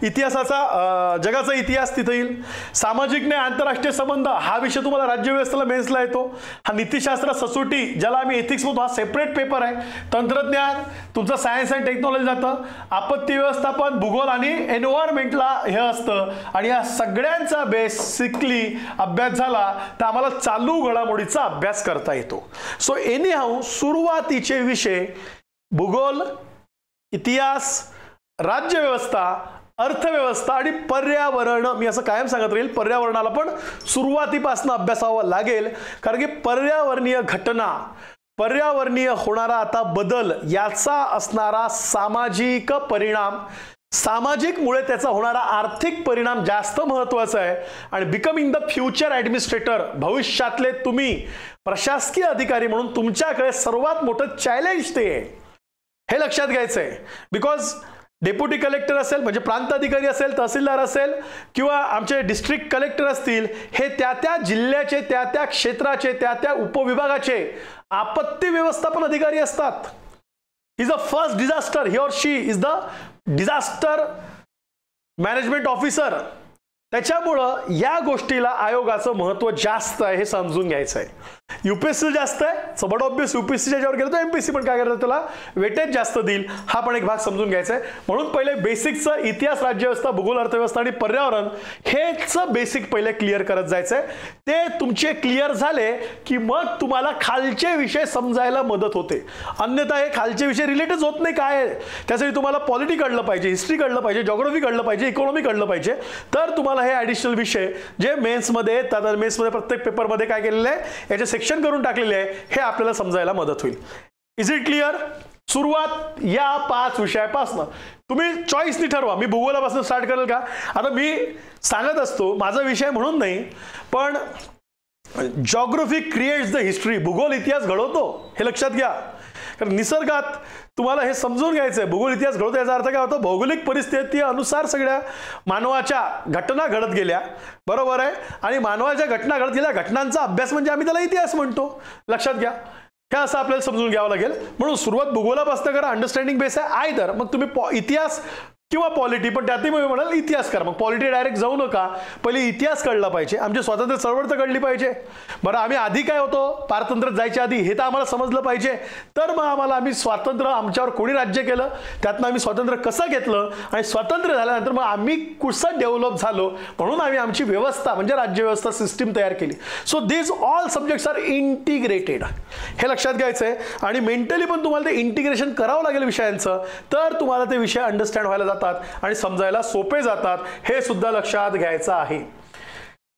इतिहासाचा, जगाचा इतिहास तिथे येईल. सामाजिक न्याय, आंतरराष्ट्रीय संबंध हा विषय तुम्हाला राज्यव्यवस्थेला मेन्सला येतो. हा नीतिशास्त्र, ससोटी, ज्याला आम्ही एथिक्स म्हणतो, हा सेपरेट पेपर आहे. तंत्रज्ञान तुमचं सायन्स अँड टेक्नॉलॉजी जातं. आपत्ती व्यवस्थापन, भूगोल आणि एन्व्हायरमेंटला हे असतं. आणि या सगळ्यांचा बेसिकली अभ्यास झाला तर आम्हाला चालू घडामोडीचा अभ्यास करता येतो. सो एनी हाऊ सुरुवातीचे विषय भूगोल, इतिहास, राज्यव्यवस्था, अर्थव्यवस्था आणि पर्यावरण. मी असं कायम सांगत राहील, पर्यावरणाला पण सुरुवातीपासून अभ्यासावं लागेल, कारण की पर्यावरणीय घटना, पर्यावरणीय होणारा आता बदल, याचा असणारा सामाजिक परिणाम, सामाजिक मुळे त्याचा होणारा आर्थिक परिणाम जास्त महत्त्वाचा आहे. आणि बिकमिंग द फ्युचर ॲडमिनिस्ट्रेटर, भविष्यातले तुम्ही प्रशासकीय अधिकारी म्हणून तुमच्याकडे सर्वात मोठं चॅलेंज ते आहे, हे लक्षात घ्यायचं आहे. बिकॉज डेप्युटी कलेक्टर असेल, म्हणजे प्रांत अधिकारी असेल, तहसीलदार असेल किंवा आमचे डिस्ट्रिक्ट कलेक्टर असतील, हे त्या जिल्ह्याचे, त्या क्षेत्राचे, त्या उपविभागाचे आपत्ती व्यवस्थापन अधिकारी असतात. Is a first disaster, he or she is the disaster management officer. त्याच्यामुळं या गोष्टीला आयोगाचं महत्त्व जास्त आहे, हे समजून घ्यायचं आहे. UPSC जास्त आहे, बट ऑब्वियस UPSCच्या ज्यावर गेलं तर MPSC पण काय करतात, त्याला वेटेज जास्त देईल. हा पण एक भाग समजून घ्यायचा आहे. म्हणून पहिले बेसिकचं इतिहास, राज्यव्यवस्था, भूगोल, अर्थव्यवस्था आणि पर्यावरण हेच बेसिक पहिले क्लिअर करत जायचं आहे. ते तुमचे क्लिअर झाले की मग तुम्हाला खालचे विषय समजायला मदत होते. अन्यथा हे खालचे विषय रिलेटेड होत नाही. काय आहे त्यासाठी तुम्हाला पॉलिटी कळलं पाहिजे, हिस्ट्री कळलं पाहिजे, जॉग्राफी कळलं पाहिजे, इकॉनॉमी कळलं पाहिजे, तर तुम्हाला हे ॲडिशनल विषय जे मेन्समध्ये येतात, मेन्समध्ये प्रत्येक पेपरमध्ये काय केलेलं आहे, याचे सेक्शन करून टाकलेले आहे, हे आपल्याला समजायला मदत होईल. Is it clear? सुरुवात या 5 विषयापासून तुम्ही चॉईसनी ठरवा. मी भूगोलापासून स्टार्ट करेल का? आता मी सांगत असतो माझा विषय म्हणून नाही, पण जॉग्राफी क्रिएट्स द हिस्ट्री, भूगोल इतिहास घडवतो, हे लक्षात घ्या. कारण निसर्गात तुम्हाला हे समजून घ्यायचं आहे, भूगोल इतिहास घडवतो याचा अर्थ काय होतो, भौगोलिक परिस्थिती अनुसार सगळ्या मानवाच्या घटना घडत गेल्या, बरोबर आहे. आणि मानवाच्या घटना घडत गेल्या, घटनांचा अभ्यास म्हणजे आम्ही त्याला इतिहास म्हणतो. लक्षात घ्या, हे असं आपल्याला समजून घ्यावं लागेल. म्हणून सुरुवात भूगोलापासून करा. अंडरस्टँडिंग बेस आहे आयदर मग तुम्ही इतिहास किंवा पॉलिटी, पण त्यातही मी म्हणाल इतिहास करा. मग पॉलिटी डायरेक्ट जाऊ नका, पहिले इतिहास कळला पाहिजे. आमची स्वातंत्र्य चळवळ तर कळली पाहिजे. बरं आम्ही आधी काय होतो पारतंत्र्यात जायच्या आधी हे तर आम्हाला समजलं पाहिजे. तर मग आम्ही स्वातंत्र्य आमच्यावर कोणी राज्य केलं, त्यातनं आम्ही स्वातंत्र्य कसं घेतलं आणि स्वातंत्र्य झाल्यानंतर मग आम्ही कसं डेव्हलप झालो, म्हणून आम्ही आमची व्यवस्था म्हणजे राज्यव्यवस्था सिस्टीम तयार केली. So these all subjects are integrated, हे लक्षात घ्यायचं आहे. आणि मेंटली पण तुम्हाला ते इंटिग्रेशन करावं लागेल विषयांचं, तर तुम्हाला ते विषय अंडरस्टँड व्हायला जातात आणि समजायला सोपे जातात. हे सुद्धा लक्षात घ्यायचं आहे.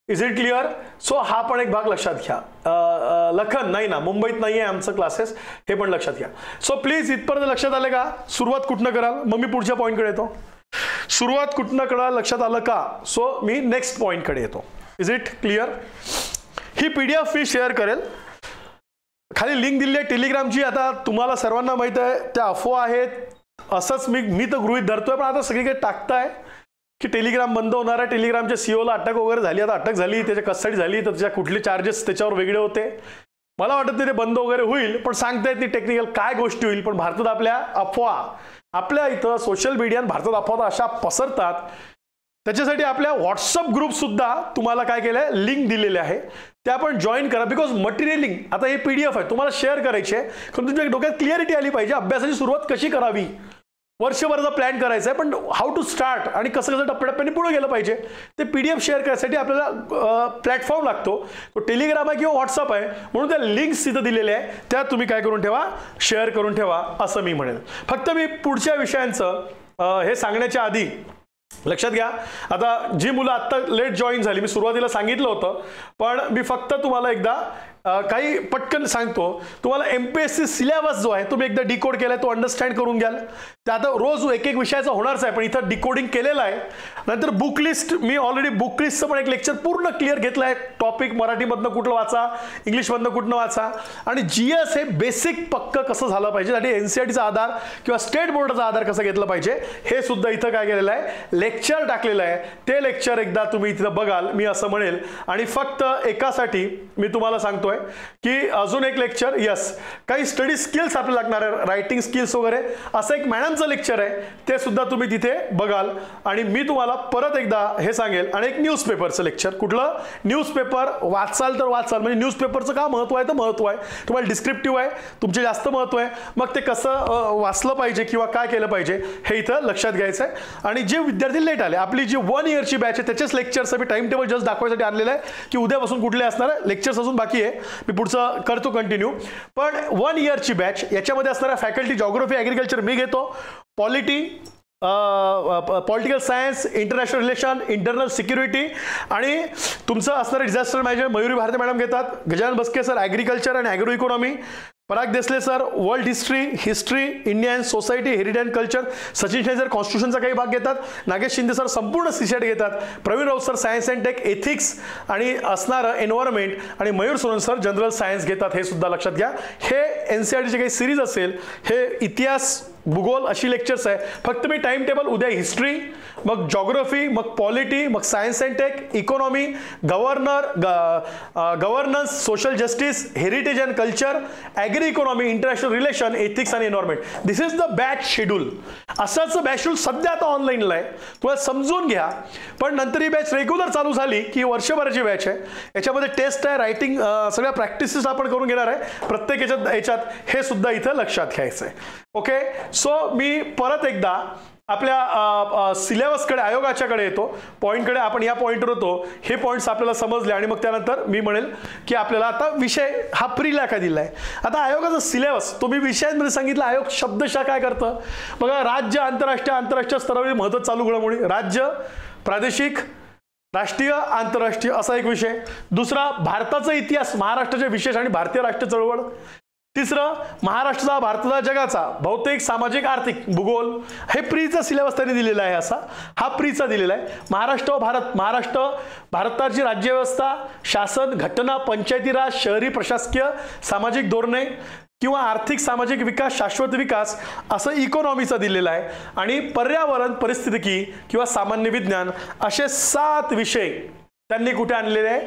Is it clear? सो हा पण एक भाग लक्षात घ्या. लखन नाही ना, मुंबईत नाही आहे आमचं क्लासेस, हे पण लक्षात घ्या. सो प्लीज इथपर्यंत लक्षात आलं का? सुरुवात कुठनं कराल? मग मी पुढच्या पॉईंटकडे येतो. सुरुवात कुठनं कराल लक्षात आलं का? सो मी नेक्स्ट पॉईंटकडे येतो. Is it clear? He PDF me share करेल. खाली लिंक दिली आहे टेलिग्रामची. आता तुम्हाला सर्वांना माहित आहे त्या अफवा आहेत, असंच मी तर गृहीत धरतोय, पण आता सगळीकडे टाकताय की टेलिग्राम बंद होणार आहे. टेलिग्रामच्या सीओला अटक वगैरे झाली, आता अटक झाली, त्याच्या कस्टडी झाली, तर त्याच्या कुठले चार्जेस त्याच्यावर वेगळे होते. मला वाटत नाही ते बंद वगैरे होईल, पण सांगता येत नाही टेक्निकल काय गोष्टी होईल. पण भारतात आपल्या अफवा, आपल्या इथं सोशल मीडिया भारतात अफवा अशा पसरतात, त्याच्यासाठी आपल्या व्हॉट्सअप ग्रुप सुद्धा तुम्हाला काय केलंय लिंक दिलेले आहे, त्या आपण जॉईन करा. बिकॉज मटेरियलिंग आता हे PDF आहे तुम्हाला शेअर करायचे आहे, कारण तुमच्या डोक्यात क्लिअरिटी आली पाहिजे अभ्यासाची सुरुवात कशी करावी. वर्षभराचा प्लॅन करायचा आहे, पण हाऊ टू स्टार्ट आणि कसं कसं टप्प्याटप्प्याने पुढे गेलं पाहिजे ते PDF शेअर करण्यासाठी आपल्याला प्लॅटफॉर्म लागतो. तो टेलिग्राम आहे किंवा व्हॉट्सअप आहे, म्हणून त्या लिंक्स तिथं दिलेल्या आहे, त्या तुम्ही काय करून ठेवा, शेअर करून ठेवा असं मी म्हणेन. फक्त मी पुढच्या विषयांचं हे सांगण्याच्या आधी लक्षात घ्या, आता जी मुलं आत्ता लेट जॉईन झाली, मी सुरुवातीला सांगितलं होतं, पण मी फक्त तुम्हाला एकदा काही पटकन सांगतो. तुम्हाला MPSC सिलेबस जो आहे तुम्ही एकदा डिकोड केलाय, तो अंडरस्टँड करून घ्याल. ते आता रोज एक एक विषयाचा होणारच आहे, पण इथं डिकोडिंग केलेलं आहे. नंतर बुक लिस्ट, मी ऑलरेडी बुक लिस्टचं पण एक लेक्चर पूर्ण क्लिअर घेतलं आहे. टॉपिक मराठीमधनं कुठलं वाचा, इंग्लिशमधनं कुठनं वाचा, आणि GS हे बेसिक पक्क कसं झालं पाहिजे, आणि NCERTचा आधार किंवा स्टेट बोर्डाचा आधार कसा घेतला पाहिजे, हे सुद्धा इथं काय केलेलं आहे, लेक्चर टाकलेलं आहे. ते लेक्चर एकदा तुम्ही इथं बघाल, मी असं म्हणेल. आणि फक्त एकासाठी मी तुम्हाला सांगतोय की अजून एक लेक्चर, यस, काही स्टडी स्किल्स आपल्याला लागणार आहे, रायटिंग स्किल्स वगैरे, असं एक मॅडमचं लेक्चर आहे, ते सुद्धा तुम्ही तिथे बघाल. आणि मी तुम्हाला परत एकदा हे सांगेल. आणि एक न्यूजपेपरचं लेक्चर, कुठलं न्यूजपेपर वाचाल तर वाचाल, म्हणजे न्यूजपेपरचं का महत्व आहे तर महत्व आहे, तुम्हाला डिस्क्रिप्टिव्ह आहे, तुमचे जास्त महत्व आहे, मग ते कसं वाचलं पाहिजे किंवा काय केलं पाहिजे हे इथं लक्षात घ्यायचं आहे. आणि जे विद्यार्थी लेट आले, आपली जी 1 इयरची बॅच आहे त्याचेच लेक्चर्स मी टाइम टेबल जस्ट दाखवायसाठी आणलेलं आहे की उद्यापासून कुठले असणार आहे लेक्चर्स, अजून बाकी आहे, मी पुढचं करतो कंटिन्यू. पण 1 इयरची बॅच, याच्यामध्ये असणाऱ्या फॅकल्टी जॉग्राफी ॲग्रिकल्चर मी घेतो, polity, political science, international relation, internal security, आणि तुमचं असणारं disaster management Mayuri Bharati madam घेतात, गजानन बस्के सर ॲग्रिकल्चर आणि agro economy, Parag Desale sir world history, Indian society, heritage and culture, Sachin Shaikh sir कॉन्स्टिट्यूशनचा काही भाग घेतात, नागेश शिंदे सर संपूर्ण CSAT घेतात, Pravin Raut sir science and tech, ethics आणि असणारं एन्व्हायरमेंट, आणि Mayur Sonan sir general science घेतात. हे सुद्धा लक्षात घ्या. हे NCERTचे काही सिरीज असेल, हे इतिहास, भूगोल अशी लेक्चर्स आहे. फक्त मी टाइम टेबल उद्या हिस्ट्री, मग जॉग्राफी, मग पॉलिटी, मग science and tech, economy, governance, social justice, heritage and culture, agri economy, international relation, ethics आणि environment, this is the batch schedule. असंच बॅच शेड्यूल सध्या आता ऑनलाईनला आहे, तुम्हाला समजून घ्या. पण नंतर ही बॅच रेग्युलर चालू झाली की वर्षभराची बॅच आहे, याच्यामध्ये टेस्ट आहे, रायटिंग, सगळ्या प्रॅक्टिसेस आपण करून घेणार आहे प्रत्येक याच्यात, हे सुद्धा इथं लक्षात घ्यायचं आहे. ओके, सो मी परत एकदा आपल्या सिलेबसकडे, आयोगाच्याकडे येतो, पॉईंटकडे. आपण या पॉईंटवर होतो, हे पॉईंट्स आपल्याला समजले, आणि मग त्यानंतर मी म्हणेल की आपल्याला आता विषय हा प्रीला का दिलाय. आता आयोगाचा सिलेबस तो मी विषयांमध्ये सांगितलं. आयोग शब्दशः काय करतं बघा, राज्य, आंतरराष्ट्रीय स्तरावरील महत्त्व चालू घडामोडी, राज्य, प्रादेशिक, राष्ट्रीय, आंतरराष्ट्रीय असा एक विषय. दुसरा भारताचा इतिहास, महाराष्ट्राचे विशेष आणि भारतीय राष्ट्रीय चळवळ. तिसरं महाराष्ट्राचा, भारताचा, जगाचा भौतिक, सामाजिक, आर्थिक, भूगोल. हे प्रीचा सिलेबस त्यांनी दिलेला आहे, असा हा प्रीचा दिलेला आहे. महाराष्ट्र, भारताची राज्यव्यवस्था, शासन, घटना, पंचायती राज, शहरी प्रशासकीय, सामाजिक धोरणे किंवा आर्थिक सामाजिक विकास, शाश्वत विकास असं इकॉनॉमीचा दिलेला आहे. आणि पर्यावरण, परिस्थितिकी किंवा सामान्य विज्ञान असे 7 विषय त्यांनी कुठे आणलेले आहे,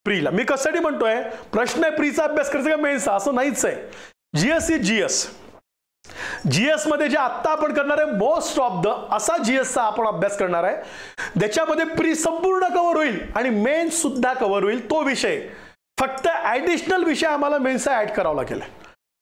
प्रीला. मी कशासाठी म्हणतोय, प्रश्न आहे प्रीचा अभ्यास करायचा का मेन्सचा, असं नाहीच आहे. जीएस ही जीएस मध्ये जे आत्ता आपण करणार आहे मोस्ट ऑफ द असा जीएसचा आपण अभ्यास करणार आहे ज्याच्यामध्ये प्री संपूर्ण कव्हर होईल आणि मेन सुद्धा कव्हर होईल तो विषय. फक्त ऍडिशनल विषय आम्हाला मेन्सचा ऍड करावा लागेल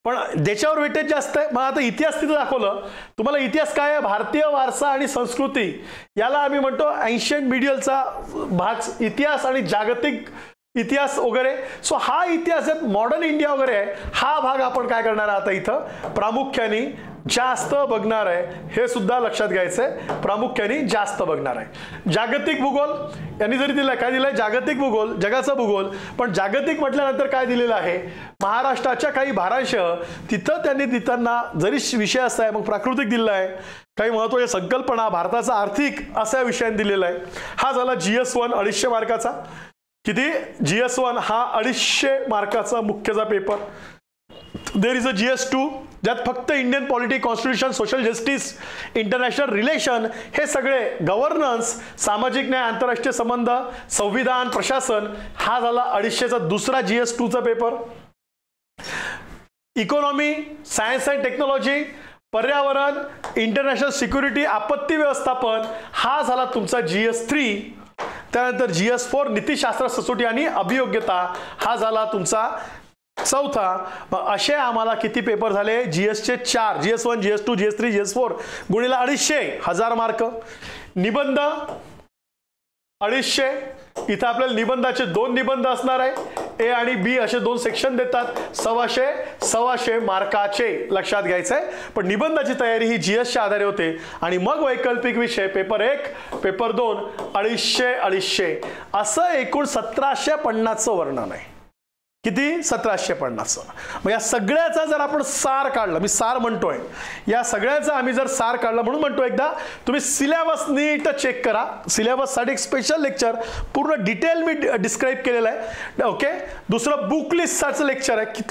पण ज्याच्यावर वेटेज जास्त आहे. मग आता इतिहास तिथं दाखवलं तुम्हाला. इतिहास काय आहे? भारतीय वारसा आणि संस्कृती याला आम्ही म्हणतो एन्शियंट मिडियलचा भाग इतिहास आणि जागतिक इतिहास वगैरे. सो हा इतिहास आहे मॉडर्न इंडिया वगैरे आहे. हा भाग आपण काय करणार आहे आता इथं प्रामुख्याने जास्त बघणार आहे. हे सुद्धा लक्षात घ्यायचंय प्रामुख्याने जास्त बघणार आहे. जागतिक भूगोल यांनी जरी दिलाय काय दिलंय जागतिक भूगोल जगाचा भूगोल पण जागतिक म्हटल्यानंतर काय दिलेलं आहे महाराष्ट्राच्या काही भारांश तिथं त्यांनी देताना जरी विषय असा आहे मग प्राकृतिक दिलेला आहे काही महत्त्वाच्या संकल्पना भारताचा आर्थिक अशा विषयांनी दिलेला आहे. हा झाला GS1 250 मार्काचा. किती GS1 हा 250 मार्काचा मुख्यचा paper. There is a GS2 ज्यात फक्त Indian polity constitution social justice international relation हे सगळे गव्हर्नन्स सामाजिक न्याय आंतरराष्ट्रीय संबंध संविधान प्रशासन हा झाला 250चा दुसरा GS2चा पेपर. इकॉनॉमी सायन्स अँड टेक्नॉलॉजी पर्यावरण इंटरनॅशनल सिक्युरिटी आपत्ती व्यवस्थापन हा झाला तुमचा GS3. त्यानंतर GS4 नीतिशास्त्र सचोटी आणि अभियोग्यता हा झाला तुमचा चौथा. असे आम्हाला किती पेपर झाले GSचे 4 GS1 GS2 GS3 GS4 गुणिले 250 1000 मार्क. निबंध 250 इथं आपल्याला निबंधाचे 2 निबंध असणार आहे ए आणि बी असे 2 सेक्शन देतात. 100 मार्काचे लक्षात घ्यायचंय. पण निबंधाची तयारी ही GSच्या आधारे होते आणि मग वैकल्पिक विषय पेपर 1 पेपर 2 250 असं एकूण 1750चं वर्णन आहे. किती 1750. मग या सगळ्याचा जर आपण सार काढला मी सार म्हणतोय या सगळ्याचा आम्ही जर सार काढला म्हणून म्हणतो एकदा तुम्ही सिलेबस नीट चेक करा. सिलेबससाठी एक स्पेशल लेक्चर पूर्ण डिटेल मी डिस्क्राईब केलेलं आहे. ओके. दुसरं बुक लिस्टचं लेक्चर आहे.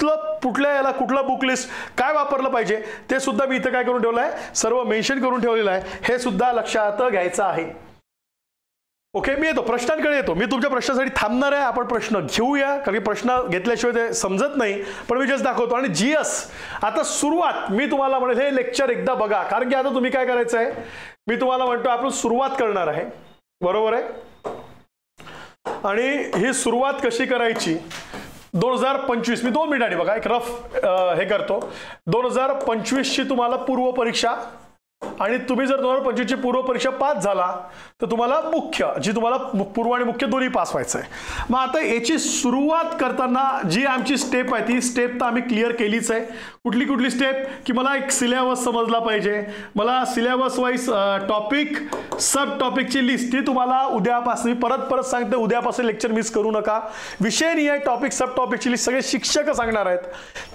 कुठल्या याला कुठलं बुक लिस्ट काय वापरलं पाहिजे ते सुद्धा मी इथं काय करून ठेवलं आहे सर्व मेन्शन करून ठेवलेलं आहे. हे सुद्धा लक्षात घ्यायचं आहे. ओके. मी येतो प्रश्नांकडे येतो. मी तुमच्या प्रश्नासाठी थांबणार आहे. आपण प्रश्न घेऊया कारण की प्रश्न घेतल्याशिवाय ते समजत नाही. पण मी जस्ट दाखवतो. आणि GS आता सुरुवात मी तुम्हाला म्हणेल हे लेक्चर एकदा बघा कारण की आता तुम्ही काय करायचं आहे मी तुम्हाला म्हणतो आपण सुरुवात करणार आहे बरोबर आहे. आणि ही सुरुवात कशी करायची 2025 मी 2 मिनिटांनी बघा एक रफ हे करतो. 2025 ची तुम्हाला पूर्व परीक्षा आणि तुम्ही जर 2025 ची पूर्व परीक्षा पास झाला तर तुम्हाला मुख्य जी तुम्हाला पूर्व आणि मुख्य दोन्ही पास व्हायचं आहे. मग आता याची सुरुवात करताना जी आमची स्टेप आहे ती स्टेप तर आम्ही क्लिअर केलीच आहे. कुठली स्टेप की मला एक सिलेबस समजला पाहिजे. मला सिलेबस वाईज टॉपिक सब टॉपिकची लिस्ट ती तुम्हाला उद्यापासून परत सांगते. उद्यापासून लेक्चर मिस करू नका. विषय नाही आहे टॉपिक सब टॉपिकची लिस्ट सगळे शिक्षक सांगणार आहेत.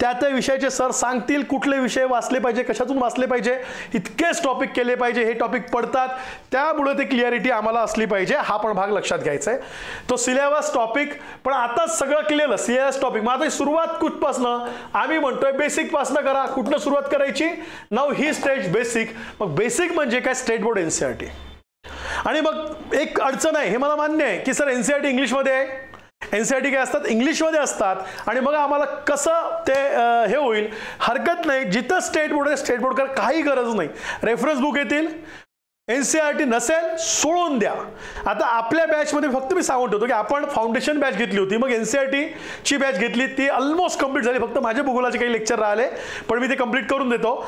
त्या विषयाचे सर सांगतील कुठले विषय वाचले पाहिजे कशातून वाचले पाहिजे इतकेच टॉपिक केले पाहिजे. हे टॉपिक पडतात त्यामुळे ते क्लिअरिटी आम्हाला असली पाहिजे. हा पण भाग लक्षात घ्यायचा आहे. तो सिलेबस टॉपिक पण आता सगळं केलेलं सिलेबस टॉपिक. मग आता सुरुवात कुठपासनं आम्ही म्हणतोय बेसिक पासनं करा. कुठनं सुरुवात करायची नाव ही स्टेज बेसिक. मग बेसिक म्हणजे काय स्टेट बोर्ड NCERT. आणि मग एक अडचण आहे हे मला मान्य आहे की सर NCERT इंग्लिशमध्ये आहे. NCERT काय असतात इंग्लिशमध्ये असतात आणि मग आम्हाला कसं ते हे होईल. हरकत नाही जिथं स्टेट बोर्ड कर काही गरज नाही. रेफरन्स बुक येतील NCERT नसेल सोडून द्या. आता आपल्या बॅचमध्ये फक्त मी सांगून ठेवतो की आपण फाउंडेशन बॅच घेतली होती मग NCERT ची बॅच घेतली ती ऑलमोस्ट कंप्लीट झाली. फक्त माझ्या भूगोलाचे काही लेक्चर राहिले पण मी ते कंप्लीट करून देतो.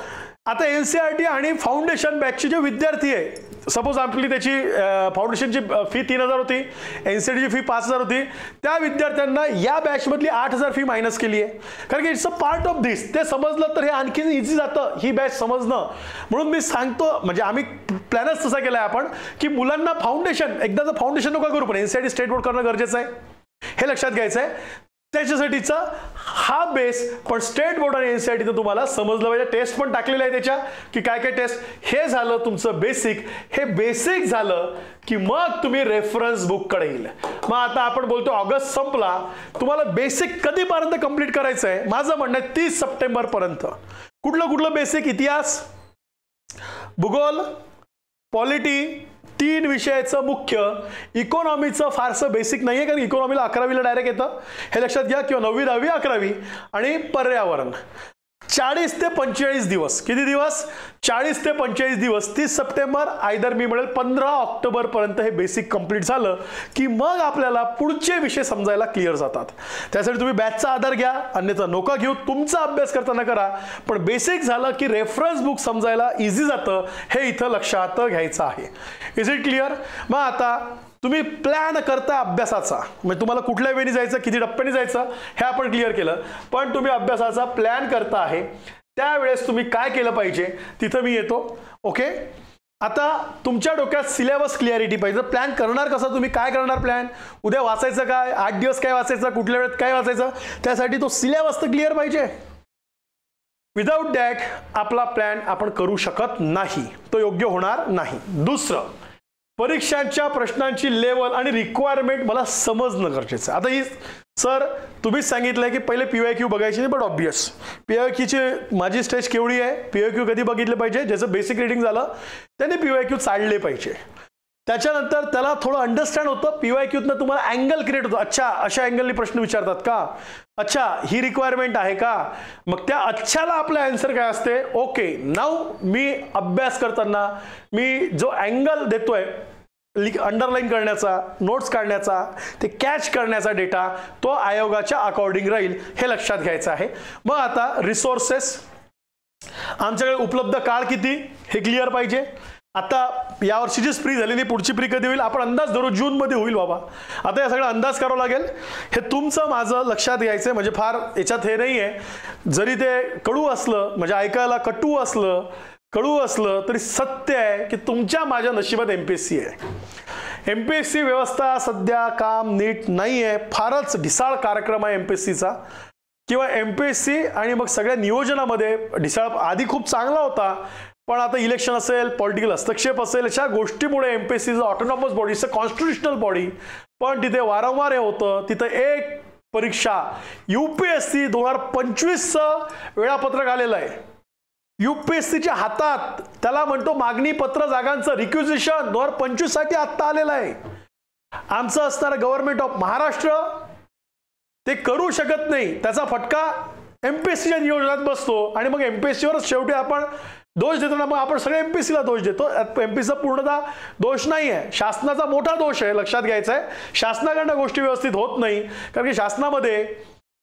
आता NCERT आणि फाउंडेशन बॅचचे जे विद्यार्थी आहे सपोज आपली त्याची फाउंडेशनची फी 3000 होती NCERTची फी 5000 होती. त्या विद्यार्थ्यांना या बॅचमधली 8000 फी मायनस केली आहे कारण की इट्स अ पार्ट ऑफ दिस. ते समजलं तर हे आणखी इझी जातं ही बॅच समजणं. म्हणून मी सांगतो म्हणजे आम्ही प्लॅनच तसा केला आहे आपण की मुलांना फाउंडेशन एकदाचं फाउंडेशन नका करू पण NCERT स्टेट बोर्ड करणं गरजेचं आहे. हे लक्षात घ्यायचं आहे. त्याच्यासाठीचा हा बेस पण स्टेट बोर्ड आणि NCERT तुम्हाला समजलं पाहिजे. टेस्ट पण टाकलेलं आहे त्याच्या की काय टेस्ट. हे झालं तुमचं बेसिक. हे बेसिक झालं की मग तुम्ही रेफरन्स बुक कडे येईल. मग आता आपण बोलतो ऑगस्ट संपला तुम्हाला बेसिक कधीपर्यंत कंप्लीट करायचं आहे माझं म्हणणं आहे 30 सप्टेंबर पर्यंत. कुठलं बेसिक इतिहास भूगोल पॉलिटी 3 विषयाचं मुख्य. इकॉनॉमीचं फारसं बेसिक नाहीये कारण इकॉनॉमीला 11वीला डायरेक्ट येतं हे लक्षात घ्या किंवा 9वी 10वी 11वी. आणि पर्यावरण 40 ते 45 दिवस. किती दिवस? 40 ते 45 दिवस. 30 सप्टेंबर आयदर मी म्हणेल 15 ऑक्टोबर पर्यंत हे बेसिक कंप्लीट झालं की मग आपल्याला पुढचे विषय समजायला क्लिअर जातात. त्यासाठी तुम्ही बॅचचा आधार घ्या, अन्यथा नोका घेऊ. तुमचा अभ्यास करताना करा, पण बेसिक झालं की रेफरन्स बुक समजायला इझी जातं, हे इथं लक्षात घ्यायचं आहे. Is it clear? मग आता तुम्ही प्लॅन करता अभ्यासाचा, म्हणजे तुम्हाला कुठल्या वेळी जायचं, किती टप्प्याने जायचं हे आपण क्लिअर केलं. पण तुम्ही अभ्यासाचा प्लॅन करता आहे त्यावेळेस तुम्ही काय केलं पाहिजे तिथं मी येतो. ओके, आता तुमच्या डोक्यात सिलेबस क्लिअरिटी पाहिजे. प्लॅन करणार कसा, तुम्ही काय करणार प्लॅन, उद्या वाचायचं काय, 8 दिवस काय वाचायचं, कुठल्या वेळेत काय वाचायचं, त्यासाठी तो सिलेबस तर क्लिअर पाहिजे. विदाउट दॅट आपला प्लॅन आपण करू शकत नाही, तो योग्य होणार नाही. दुसरं, परीक्षांच्या प्रश्नांची लेवल आणि रिक्वायरमेंट मला समजणं गरजेचं आहे. आता ही सर तुम्हीच सांगितलंय की पहिले PYQ बघायची नाही, बट ऑब्वियस PYQची माझी स्टेज केवढी आहे, PYQ कधी बघितले पाहिजे, ज्याचं बेसिक रीडिंग झालं त्यांनी PYQ चालले पाहिजे. त्याच्यानंतर त्याला थोडं अंडरस्टँड होतं, PYQतनं तुम्हाला अँगल क्रिएट होतो. अच्छा, अशा अँगलनी प्रश्न विचारतात का, अच्छा ही रिक्वायरमेंट आहे का, मग त्या अच्छाला आपलं आन्सर काय असते. ओके, नाऊ मी अभ्यास करताना मी जो अँगल देतोय अंडरलाईन करण्याचा, नोट्स काढण्याचा, ते कॅच करण्याचा डेटा तो आयोगाच्या अकॉर्डिंग राहील, हे लक्षात घ्यायचं आहे. मग आता रिसोर्सेस, आमच्याकडे उपलब्ध काळ किती हे क्लिअर पाहिजे. आता यावर्षीची प्री झाली नाही, पुढची प्री कधी होईल आपण अंदाज धरू, जून मध्ये होईल बाबा. आता या सगळं अंदाज करावं लागेल. हे तुमचं माझं लक्षात घ्यायचं, म्हणजे फार याच्यात हे नाही आहे. जरी ते कडू असलं, म्हणजे ऐकायला कटू असलं, कडू असलं तरी सत्य आहे की तुमच्या माझ्या नशिबात MPSC आहे. MPSC व्यवस्था सध्या काम नीट नाही आहे, फारच ढिसाळ कार्यक्रम आहे MPSCचा. किंवा MPSC आणि मग सगळ्या नियोजनामध्ये ढिसाळ आधी खूप चांगला होता, पण आता इलेक्शन असेल, पॉलिटिकल हस्तक्षेप असेल, अशा गोष्टीमुळे MPSC autonomous body, it's a constitutional body, पण तिथे वारंवार हे होतं. तिथं एक परीक्षा UPSC 2025चं वेळापत्रक आलेलं आहे. UPSCच्या हातात त्याला म्हणतो मागणी पत्र जागांचं रिक्विजिशन 2025 साठी आत्ता आलेलं आहे. आमचं असणारं गव्हर्नमेंट ऑफ महाराष्ट्र ते करू शकत नाही, त्याचा फटका MPSCच्या नियोजनात बसतो आणि मग MPSCवरच शेवटी आपण दोष देतो ना. मग आपण सगळे MPSCला दोष देतो. MPSCचा पूर्णतः दोष नाही आहे, शासनाचा मोठा दोष आहे, लक्षात घ्यायचा आहे. शासनाकडनं गोष्टी व्यवस्थित होत नाही, कारण की शासनामध्ये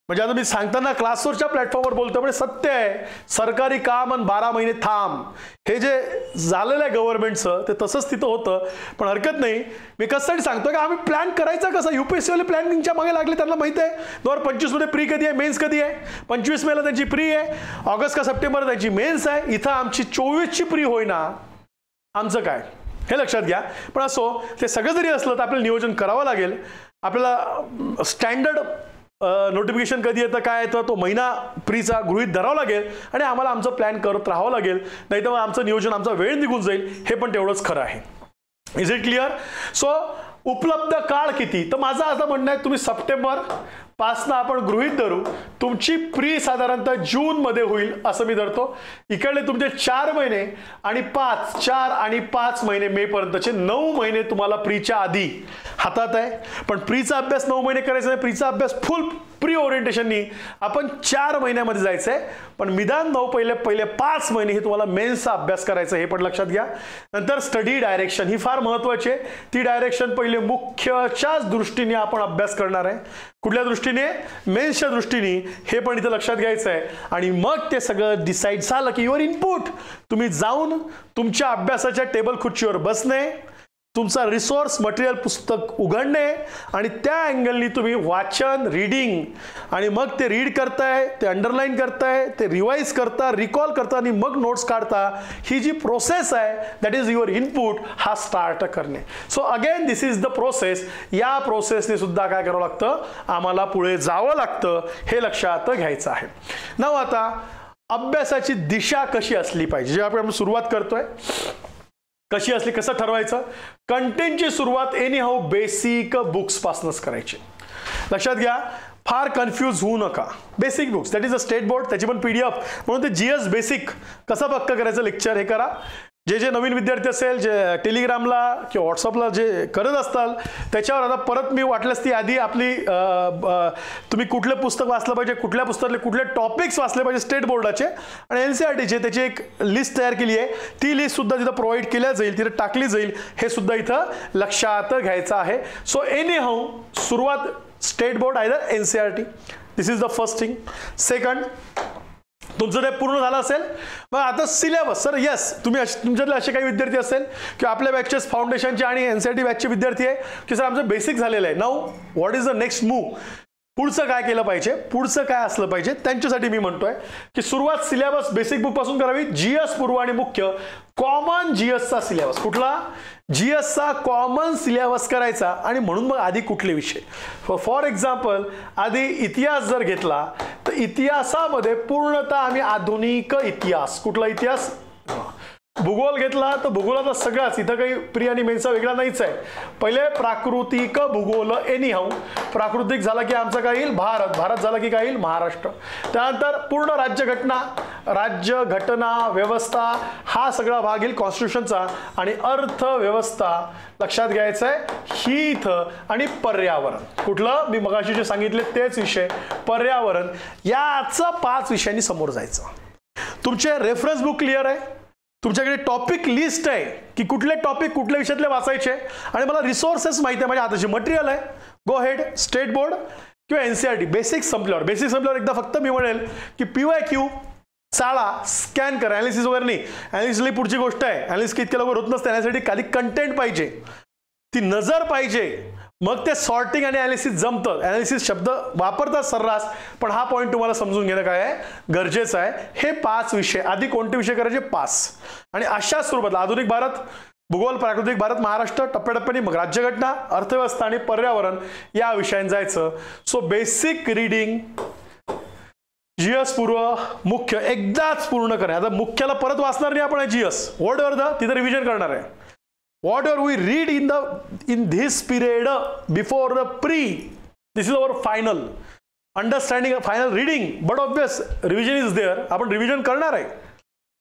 म्हणजे आता मी सांगताना क्लासवरच्या प्लॅटफॉर्मवर बोलतो, पण सत्य आहे. सरकारी काम आणि 12 महिने थांब, हे जे झालेलं आहे गव्हर्नमेंटचं ते तसंच तिथं होतं. पण हरकत नाही, मी कशासाठी सांगतो की आम्ही प्लॅन करायचा कसा. UPSC वाले प्लॅनिंगच्या मागे लागले, त्यांना माहित आहे 2025 मध्ये प्री कधी आहे, मेन्स कधी आहे. 25 मेला त्यांची प्री आहे, ऑगस्ट का सप्टेंबर त्यांची मेन्स आहे. इथं आमची 24ची प्री होईना, आमचं काय हे लक्षात घ्या. पण असो, ते सगळं जरी असलं तर आपल्याला नियोजन करावं लागेल. आपल्याला स्टँडर्ड नोटिफिकेशन कधी येतं, काय येतं, तो महिना प्रीचा गृहीत धरावा लागेल आणि आम्हाला आमचं प्लॅन करत राहावं लागेल, नाही तर मग आमचं नियोजन, आमचा वेळ निघून जाईल. हे पण तेवढंच खरं आहे. Is it clear? सो उपलब्ध काळ किती, तर माझं असं म्हणणं आहे तुम्ही सप्टेंबर पासनं आपण गृहीत धरू, तुमची प्री साधारणतः जून मध्ये होईल असं मी धरतो. इकडले तुमचे 4 महिने आणि 4 आणि 5 महिने मे पर्यंतचे 9 महिने तुम्हाला प्रीच्या आधी हातात आहे. पण प्रीचा अभ्यास 9 महिने करायचा नाही, प्रीचा अभ्यास फुल प्री ओरिएंटेशननी आपण 4 महिन्यामध्ये जायचंय. पण निदान 9 पहिले 5 महिने हे तुम्हाला मेन्सचा अभ्यास करायचा, हे पण लक्षात घ्या. नंतर स्टडी डायरेक्शन ही फार महत्वाची आहे. ती डायरेक्शन पहिले मुख्यच्याच दृष्टीने आपण अभ्यास करणार आहे. कुठल्या दृष्टीने? मेन्सच्या दृष्टीने, हे पण इथं लक्षात घ्यायचं आहे. आणि मग ते सगळं डिसाईड झालं की युअर इनपुट, तुम्ही जाऊन तुमच्या अभ्यासाच्या टेबल खुर्चीवर बसणे, तुमचा रिसोर्स मटेरियल पुस्तक उघडणे आणि त्या अँगलनी तुम्ही वाचन, रीडिंग, आणि मग ते रीड करताय, ते अंडरलाईन करताय, ते रिवाइज करता, रिकॉल करता आणि मग नोट्स काढता. ही जी प्रोसेस आहे दॅट इज युअर इनपुट, हा स्टार्ट करणे. So again this is the process. या प्रोसेसने सुद्धा काय करावं लागतं, आम्हाला पुढे जावं लागतं, हे लक्षात घ्यायचं आहे. नाव आता अभ्यासाची दिशा कशी असली पाहिजे, जे आपण सुरुवात करतोय कशी असली, कसं ठरवायचं. कंटेंटची सुरुवात एनी हाऊ बेसिक बुक्स पासूनच करायची. लक्षात घ्या, फार कन्फ्यूज होऊ नका. Basic books that is a state board, त्याची पण PDF, म्हणून ते GS बेसिक कसं पक्क करायचं लेक्चर हे करा. जे नवीन विद्यार्थी असेल, जे टेलिग्रामला किंवा व्हॉट्सअपला जे करत असताल त्याच्यावर आता परत मी वाटल्यास ती आधी आपली तुम्ही कुठलं पुस्तक वाचलं पाहिजे, कुठल्या पुस्तकातले कुठले टॉपिक्स वाचले पाहिजे स्टेट बोर्डाचे आणि NCERTचे त्याची एक लिस्ट तयार केली आहे. ती लिस्ट सुद्धा तिथं प्रोव्हाइड केल्या जाईल, तिथं टाकली जाईल, हे सुद्धा इथं लक्षात घ्यायचं आहे. सो एनी हाऊ सुरुवात state board either NCERT, this is the first thing. Second, तुमचं ते पूर्ण झालं असेल मग आता सिलेबस. सर यस, तुम्ही तुमच्यातले असे काही विद्यार्थी असेल की आपल्या बॅचेस फाउंडेशनचे आणि NCERT बॅचचे विद्यार्थी आहे की सर आमचं बेसिक झालेलं आहे. Now what is the next move, पुढचं काय केलं पाहिजे, पुढचं काय असलं पाहिजे, त्यांच्यासाठी मी म्हणतोय की सुरुवात सिलेबस बेसिक बुक पासून करावी. GS पूर्व आणि मुख्य कॉमन GSचा सिलेबस, कुठला GSचा कॉमन सिलेबस करायचा. आणि म्हणून मग आधी कुठले विषय, फॉर एक्झाम्पल आधी इतिहास जर घेतला तर इतिहासामध्ये पूर्णतः आम्ही आधुनिक इतिहास, कुठला इतिहास, भूगोल घेतला तर भूगोलाचा सगळाच, इथं काही प्री आणि मेनचा वेगळा नाहीच आहे. पहिले प्राकृतिक भूगोल, एनी हाऊ प्राकृतिक झाला की आमचा काय येईल भारत, भारत झाला की काय येईल महाराष्ट्र. त्यानंतर पूर्ण राज्यघटना, राज्यघटना व्यवस्था हा सगळा भाग येईल कॉन्स्टिट्यूशनचा. आणि अर्थव्यवस्था लक्षात घ्यायचं आहे ही इथं. आणि पर्यावरण, कुठलं मी मगाशी जे सांगितले तेच विषय, पर्यावरण. याचं 5 विषयांनी समोर जायचं. तुमचे रेफरन्स बुक क्लिअर आहे, तुमच्याकडे टॉपिक लिस्ट आहे की कुठले टॉपिक कुठल्या विषयातले वाचायचे, आणि मला रिसोर्सेस माहिती आहे, माझ्या हाताची मटेरियल आहे. गो हेड, स्टेट बोर्ड किंवा NCERT बेसिक संपल्यावर एकदा फक्त मी म्हणेल की PYQ चाळा, स्कॅन करा. ॲनालिसिस वगैरे नाही, ॲनालिसिसला पुढची गोष्ट आहे, ॲनालिसिस इतक्या लवकर होत नसते. त्यासाठी खाली कंटेंट पाहिजे, ती नजर पाहिजे, मग ते सॉर्टिंग आणि ॲनालिसिस जमतं. ॲनालिसिस शब्द वापरतात सर्रास, पण हा पॉईंट तुम्हाला समजून घेणं काय आहे गरजेचं आहे. हे 5 विषय आधी कोणते विषय करायचे 5, आणि अशा स्वरूपात आधुनिक भारत, भूगोल, प्राकृतिक भारत, महाराष्ट्र, टप्प्याटप्प्याने मग राज्यघटना, अर्थव्यवस्था आणि पर्यावरण या विषयांत जायचं. सो बेसिक रीडिंग GS पूर्व मुख्य एकदाच पूर्ण करा. आता मुख्याला परत वाचणार नाही आपण GS, व्हॉट एव्हर द तिथे रिव्हिजन करणार आहे. Whatever we read in this period before the pre, this is our final understanding, final reading, but obvious revision is there. आपण रिव्हिजन करणार आहे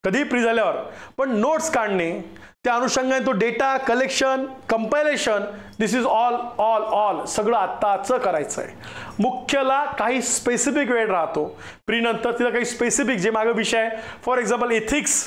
कधी प्री झाल्यावर, पण नोट्स काढणे, त्या अनुषंगाने तो data collection, compilation, this is all सगळं आत्ताच करायचं आहे. मुख्यला काही स्पेसिफिक वेळ राहतो, प्री नंतर तिला काही स्पेसिफिक जे मागे विषय आहे, फॉर एक्झाम्पल एथिक्स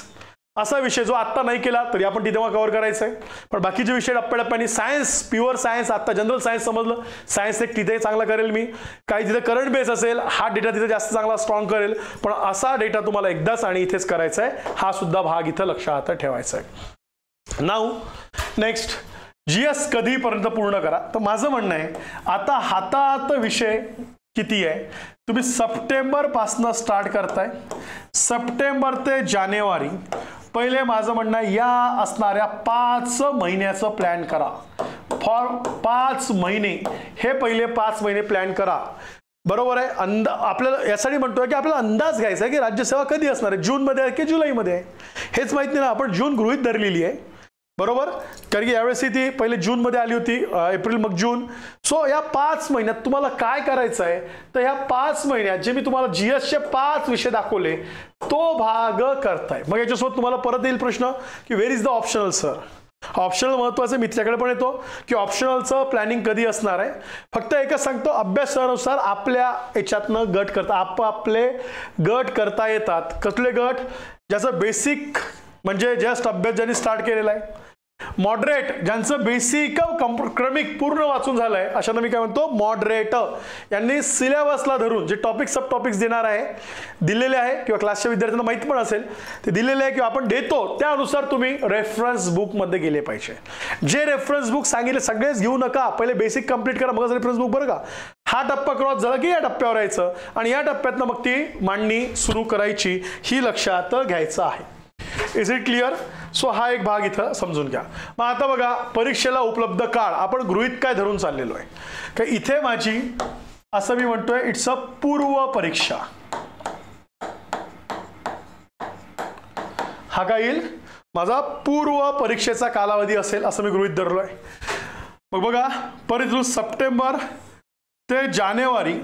असा विषय जो आत्ता नाही केला तरी आपण तिथे कव्हर करायचा आहे. पण बाकीचे विषय टप्प्याटप्प्याने, सायन्स, प्युअर सायन्स, आत्ता जनरल सायन्स समजलं, सायन्स एक तिथे चांगला करेल मी. काही तिथे करंट बेस असेल, हा डेटा तिथे जास्त चांगला स्ट्रॉंग करेल, पण असा डेटा तुम्हाला एकदाच आणि इथेच करायचा आहे. हा सुद्धा भाग इथं लक्षात ठेवायचा आहे. नाऊ नेक्स्ट, GS कधीपर्यंत पूर्ण करा. तर माझं म्हणणं आहे आता हातात विषय किती आहे, तुम्ही सप्टेंबर पासून स्टार्ट करताय, सप्टेंबर ते जानेवारी. पहिले माझं म्हणणं आहे या असणाऱ्या 5 महिन्याचं प्लॅन करा. फॉर 5 महिने, हे पहिले 5 महिने प्लॅन करा. बरोबर आहे. आपल्याला यासाठी म्हणतोय की आपल्याला अंदाज घ्यायचा आहे की राज्यसेवा कधी असणार आहे, जूनमध्ये आहे की जुलैमध्ये आहे, हेच माहित नाही ना. आपण जून गृहीत धरलेली आहे, बरोबर, कारण की यावेळेस ती पहिले जूनमध्ये आली होती, एप्रिल मग जून. सो या 5 महिन्यात तुम्हाला काय करायचं आहे, तर या 5 महिन्यात जे मी तुम्हाला GSचे 5 विषय दाखवले तो भाग करताय. मग याच्यासोबत तुम्हाला परत येईल प्रश्न की where is the optional. Sir optional महत्वाचं, मी त्याच्याकडे पण येतो की ऑप्शनलचं प्लॅनिंग कधी असणार आहे. फक्त एकच सांगतो, अभ्यासानुसार आपल्या याच्यातनं गट करता, आपापले गट करता येतात. कसले गट, ज्याचं बेसिक म्हणजे जस्ट अभ्यास ज्यांनी स्टार्ट केलेला आहे, मॉडरेट ज्यांचं बेसिक क्रमिक पूर्ण वाचून झालंय, अशांना मी काय म्हणतो मॉडरेट. यांनी सिलेबसला धरून जे टॉपिक सब टॉपिक्स देणार आहे, दिलेले आहे किंवा क्लासच्या विद्यार्थ्यांना माहिती पण असेल ते दिलेले आहे किंवा आपण देतो, त्यानुसार तुम्ही रेफरन्स बुक मध्ये गेले पाहिजे. जे रेफरन्स बुक सांगितले सगळेच घेऊ नका, पहिले बेसिक कंप्लीट करा मगच रेफरन्स बुक, बरं का. हा टप्पा क्रॉस झाला की या टप्प्यावर यायचं आणि या टप्प्यातनं मग ती मांडणी सुरू करायची, ही लक्षात घ्यायचं आहे. Is it clear? सो हा एक भाग इथं समजून घ्या. मग आता बघा, परीक्षेला उपलब्ध काळ आपण गृहीत काय धरून चाललेलो आहे का, इथे माझी असं मी म्हणतोय इट्स अ पूर्व परीक्षा. हा काय येईल, माझा पूर्व परीक्षेचा कालावधी असेल असं मी गृहीत धरलोय. मग बघा, परत सप्टेंबर ते जानेवारी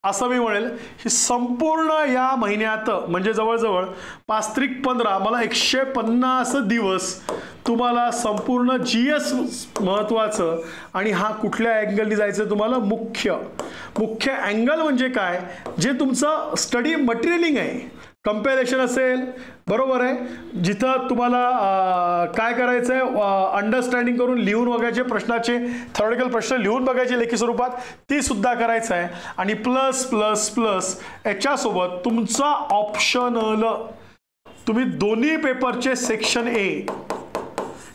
असं मी म्हणेल ही संपूर्ण या महिन्यात म्हणजे जवळजवळ 5-15 मला 150 दिवस तुम्हाला संपूर्ण GS महत्त्वाचं आणि हा कुठल्या अँगलनी जायचं तुम्हाला मुख्य अँगल म्हणजे काय जे तुमचं स्टडी मटेरियलिंग आहे कंपॅरिझन असेल बरोबर आहे जिथं तुम्हाला काय करायचं आहे अंडरस्टँडिंग करून लिहून बघायचे प्रश्नाचे थेरॉटिकल प्रश्न लिहून बघायचे लेखी स्वरूपात ती सुद्धा करायचं आहे आणि प्लस प्लस प्लस याच्यासोबत तुमचा ऑप्शनल तुम्ही दोन्ही पेपरचे सेक्शन ए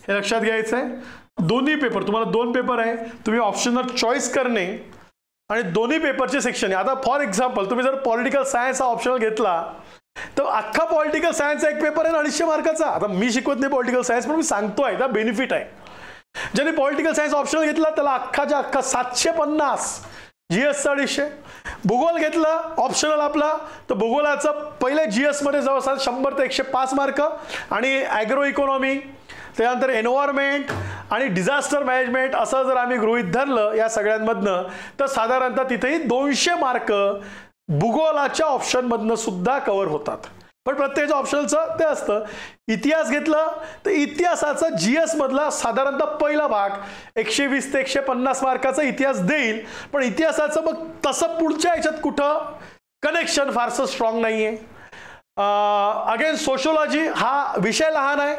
हे लक्षात घ्यायचं आहे दोन्ही पेपर तुम्हाला 2 पेपर आहे तुम्ही ऑप्शनल चॉईस करणे आणि दोन्ही पेपरचे सेक्शन आहे आता फॉर एक्झाम्पल तुम्ही जर पॉलिटिकल सायन्स हा ऑप्शनल घेतला तर अख्खा पॉलिटिकल सायन्सचा एक पेपर आहे 250 मार्काचा आता मी शिकवत नाही पॉलिटिकल सायन्स पण मी सांगतोय त्या बेनिफिट आहे ज्याने पॉलिटिकल सायन्स ऑप्शनल घेतला त्याला अख्खाच्या अख्खा 750 GS 250 भूगोल घेतला ऑप्शनल आपला तर भूगोलाचं पहिले GS मध्ये जवळपास 100 ते 105 मार्क आणि ॲग्रो इकॉनॉमी त्यानंतर एन्व्हायरमेंट आणि डिझास्टर मॅनेजमेंट असं जर आम्ही गृहीत धरलं या सगळ्यांमधनं तर साधारणतः तिथेही 200 मार्क भूगोलाच्या ऑप्शनमधनं सुद्धा कव्हर होतात पण प्रत्येक ऑप्शनचं ते असतं इतिहास घेतलं तर इतिहासाचा GS मधला साधारणतः पहिला भाग 120 ते 150 मार्काचा इतिहास देईल पण इतिहासाचं मग तसं पुढच्या ह्याच्यात कुठं कनेक्शन फारसं स्ट्रॉंग नाहीये अगेन सोशोलॉजी हा विषय लहान आहे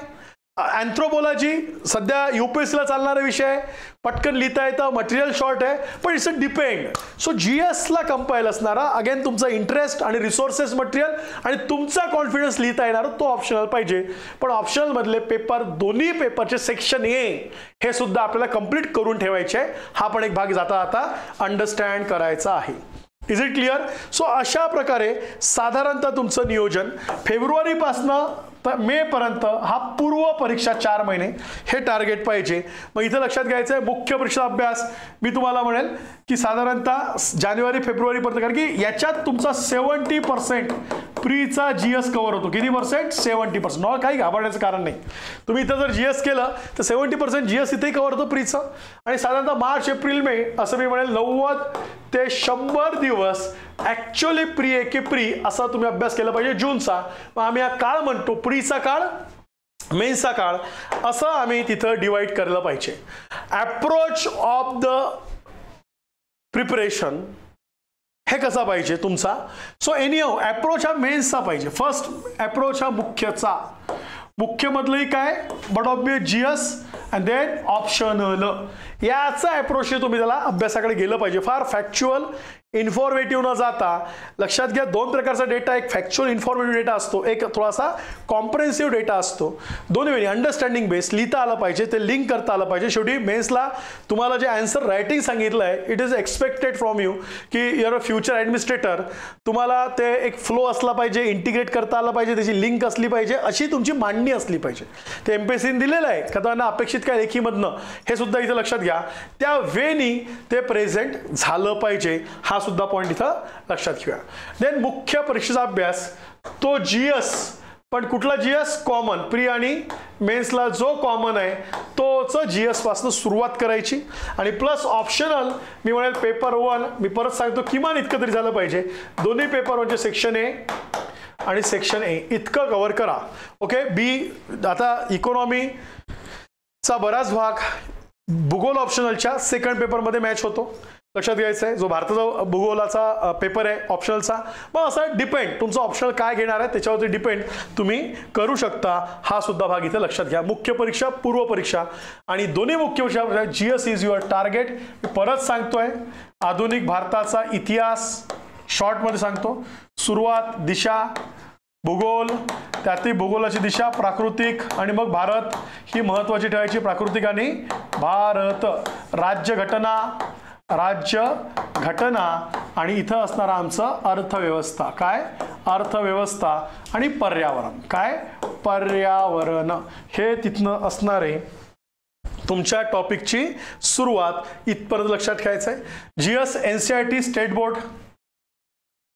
अँथ्रोपोलॉजी सध्या UPSCला चालणारा विषय आहे पटकन लिहिता येतं मटेरियल शॉर्ट आहे पण इट्स अ डिपेंड सो GSला कंपाईल असणारा अगेन तुमचा इंटरेस्ट आणि रिसोर्सेस मटेरियल आणि तुमचा कॉन्फिडन्स लिहिता येणार तो ऑप्शनल पाहिजे पण ऑप्शनल मधले पेपर दोन्ही पेपरचे सेक्शन ए हे सुद्धा आपल्याला कंप्लीट करून ठेवायचे आहे हा पण एक भाग जाता जाता अंडरस्टँड करायचा आहे इज इट क्लिअर सो अशा प्रकारे साधारणतः तुमचं नियोजन फेब्रुवारीपासनं मे पर्यंत हा पूर्व परीक्षा 4 महिने हे टार्गेट पाहिजे मग इथे लक्षात घ्यायचं आहे मुख्य परीक्षा अभ्यास मी तुम्हाला म्हणेल की साधारणतः जानेवारी फेब्रुवारी पर्यंत कारण की याच्यात तुमचा 70% प्रीचा GS कव्हर होतो किती पर्सेंट 70% न काही घाबरण्याचं कारण नाही तुम्ही इथं जर GS केलं तर 70% GS इथेही कव्हर होतो प्रीचं आणि साधारणतः मार्च एप्रिल मे असं मी म्हणेल 90 ते 100 दिवस ऍक्च्युअली प्री आहे की प्री असा तुम्ही अभ्यास केला पाहिजे जूनचा मग आम्ही हा काळ म्हणतो प्रीचा काळ मेन्सचा काळ असं आम्ही तिथं डिवाइड करायला पाहिजे अप्रोच ऑफ द प्रिपरेशन हे कसा पाहिजे तुमचा सो एनीहाऊ अप्रोच हा मेन्सचा पाहिजे फर्स्ट अप्रोच हा मुख्य मधलंही काय but of GS and then optional याचा अप्रोच तुम्ही त्याला अभ्यासाकडे गेलं पाहिजे फार फॅक्च्युअल इन्फॉर्मेटिव्ह न जाता लक्षात घ्या 2 प्रकारचा डेटा एक फॅक्च्युअल इन्फॉर्मेटिव्ह डेटा असतो एक थोडासा कॉम्प्रेहेन्सिव्ह डेटा असतो दोन्ही वेळी अंडरस्टँडिंग बेस लिहिता आलं पाहिजे ते लिंक करता आलं पाहिजे शेवटी मेन्सला तुम्हाला जे आन्सर रायटिंग सांगितलं आहे it is expected from you की युअर अ फ्युचर ॲडमिनिस्ट्रेटर तुम्हाला ते एक फ्लो असला पाहिजे इंटिग्रेट करता आलं पाहिजे त्याची लिंक असली पाहिजे अशी तुमची मांडणी असली पाहिजे ते MPSCने दिलेलं आहे का त्यांना अपेक्षित काय लेखीमधनं हे सुद्धा इथं लक्षात घ्या त्या वेनी ते प्रेझेंट झालं पाहिजे हा सुद्धा पॉइंट इथं लक्षात घेऊया देन मुख्य परीक्षेचा अभ्यास तो GS पण कुठला GS कॉमन प्री आणि मेन्सला जो कॉमन आहे तोच GS पासून सुरुवात करायची आणि प्लस ऑप्शनल मी म्हणेल पेपर 1 मी परत सांगतो किमान इतकं तरी झालं पाहिजे दोन्ही पेपर 1चे सेक्शन ए आणि सेक्शन ए इतकं कव्हर करा ओके बी आता इकॉनॉमीचा बराच भाग भूगोल ऑप्शनलच्या सेकंड पेपरमध्ये मॅच होतो लक्षात घ्यायचं आहे जो भारताचा भूगोलाचा पेपर आहे ऑप्शनलचा मग असं डिपेंड तुमचं ऑप्शनल काय घेणार आहे त्याच्यावरती डिपेंड तुम्ही करू शकता हा सुद्धा भाग इथे लक्षात घ्या मुख्य परीक्षा पूर्व परीक्षा आणि दोन्ही मुख्य परीक्षा GS इज युअर टार्गेट परत सांगतोय आधुनिक भारताचा इतिहास शॉर्टमध्ये सांगतो सुरुवात दिशा भूगोल त्यातील भूगोलाची दिशा प्राकृतिक आणि मग भारत ही महत्त्वाची ठेवायची प्राकृतिक आणि भारत राज्य घटना आणि इथं असणारा आमचं अर्थव्यवस्था काय अर्थव्यवस्था आणि पर्यावरण हे तिथनं असणारे तुमच्या टॉपिकची सुरुवात इथपर्यंत लक्षात घ्यायचं आहे GS NCERT state board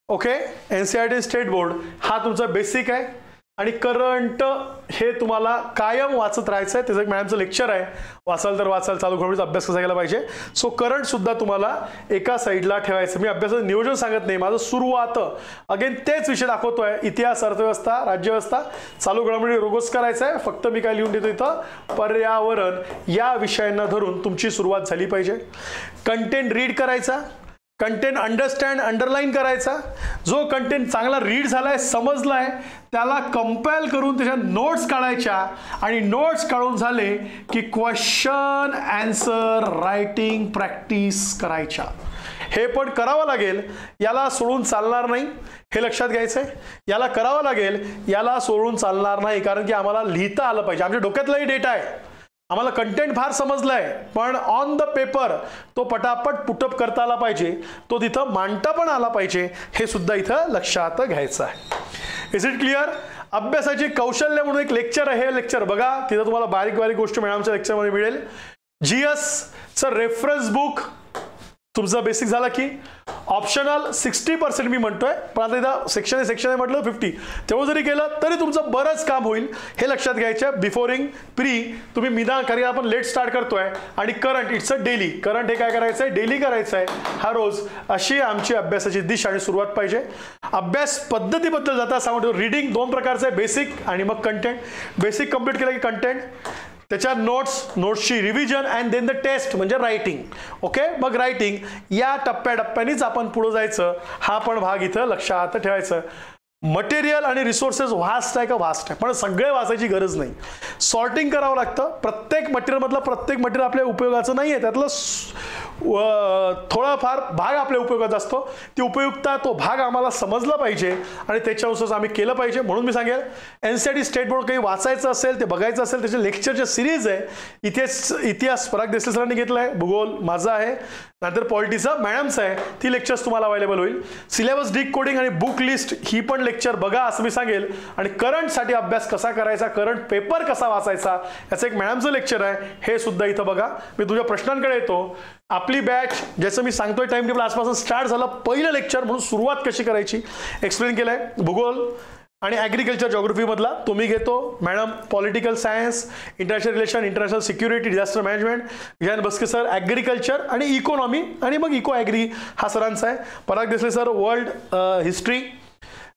okay NCERT state board हा तुमचा बेसिक आहे आणि करंट हे तुम्हाला कायम वाचत राहायचं आहे. त्याचं एक मॅडमचं लेक्चर आहे, वाचाल तर वाचाल चालू घडामोडीचा अभ्यास कसा केला पाहिजे. सो करंट सुद्धा तुम्हाला एका साईडला ठेवायचं. मी अभ्यासाचं नियोजन सांगत नाही, माझं सुरुवात अगेन तेच विषय दाखवतोय, इतिहास, अर्थव्यवस्था, राज्यव्यवस्था, चालू घडामोडी रोगच करायचं आहे. फक्त मी काय लिहून देतो इथं, पर्यावरण या विषयांना धरून तुमची सुरुवात झाली पाहिजे. कंटेंट रीड करायचा, कंटेंट अंडरस्टँड अंडरलाईन करायचा. जो कंटेंट चांगला रीड झालाय, समजलाय, त्याला कंपाईल करून त्याच्या नोट्स काढायच्या आणि नोट्स काढून झाले की क्वेश्चन आन्सर रायटिंग प्रॅक्टिस करायच्या. हे पण करावं लागेल, याला सोडून चालणार नाही, हे लक्षात घ्यायचंय. याला करावं लागेल, याला सोडून चालणार नाही, कारण की आम्हाला लिहिता आलं पाहिजे. आमच्या डोक्यातलाही डेटा आहे, आम्हाला कंटेंट फार समजलाय, पण ऑन द पेपर तो पटापट पुटअप करता आला पाहिजे, तो तिथं मांडता पण आला पाहिजे, हे सुद्धा इथं लक्षात घ्यायचं आहे. Is it clear? अभ्यासाची कौशल्य म्हणून एक लेक्चर आहे, हे लेक्चर बघा, तिथं तुम्हाला बारीक बारीक गोष्ट मॅडमच्या लेक्चरमध्ये मिळेल. जीएसचं रेफरन्स बुक तुमचा बेसिक झाला की ऑप्शनल 60% मी म्हणतोय, पण आता इथं सेक्शन म्हटलं 50, तेवढं जरी केलं तरी तुमचं बरंच काम होईल, हे लक्षात घ्यायचं. बिफोरिंग प्री तुम्ही निदान कारण आपण लेट स्टार्ट करतोय, आणि current it's a daily. Current हे काय करायचं आहे, डेली करायचं आहे, हा रोज. अशी आमची अभ्यासाची दिशा आणि सुरुवात पाहिजे. अभ्यास पद्धतीबद्दल जाता सांगतो, रीडिंग 2 प्रकारचं आहे, बेसिक आणि मग कंटेंट. बेसिक कंप्लीट केलं की कंटेंट, त्याच्या नोट्सची revision and then the test म्हणजे रायटिंग. ओके, मग रायटिंग या टप्प्याटप्प्यानेच आपण पुढे जायचं, हा पण भाग इथं लक्षात ठेवायचं. मटेरियल आणि रिसोर्सेस व्हास्ट आहे का? व्हास्ट आहे, पण सगळे वाचायची गरज नाही. सॉर्टिंग करावं लागतं. प्रत्येक मटेरियलमधलं प्रत्येक मटेरियल आपल्या उपयोगाचं नाही आहे, त्यातलं थोडाफार भाग आपल्या उपयोगाचा असतो. ती उपयुक्तता, तो भाग आम्हाला समजला पाहिजे आणि त्याच्यानुसार आम्ही केलं पाहिजे. म्हणून मी सांगेल, NCERT स्टेट बोर्ड काही वाचायचं असेल, ते बघायचं असेल, त्याचे लेक्चरचे सिरीज आहे. इतिहास पराग देसाई सरांनी घेतला आहे, भूगोल माझा आहे, नंतर पॉलिटिक्सचा मॅडमचा आहे, ती लेक्चर्स तुम्हाला अवेलेबल होईल. सिलेबस डिकोडिंग आणि बुक लिस्ट ही पण लेक्चर बघा असं मी सांगेल. आणि करंटसाठी अभ्यास कसा करायचा, करंट पेपर कसा वाचायचा, याचं एक मॅडमचं लेक्चर आहे, हे सुद्धा इथं बघा. मी तुझ्या प्रश्नांकडे येतो. आपली बॅच जसं मी सांगतोय टाइम टेबल आजपासून स्टार्ट झालं. पहिलं लेक्चर म्हणून सुरुवात कशी करायची एक्सप्लेन केलंय. भूगोल आणि ॲग्रिकल्चर जॉग्राफी मधला तो मी घेतो. Madam political science, international relation, international security, disaster management, Vijayan Baske sir agriculture आणि इकॉनॉमी, आणि मग इको ॲग्री हा सरांचा आहे. Parag Desai sir world history,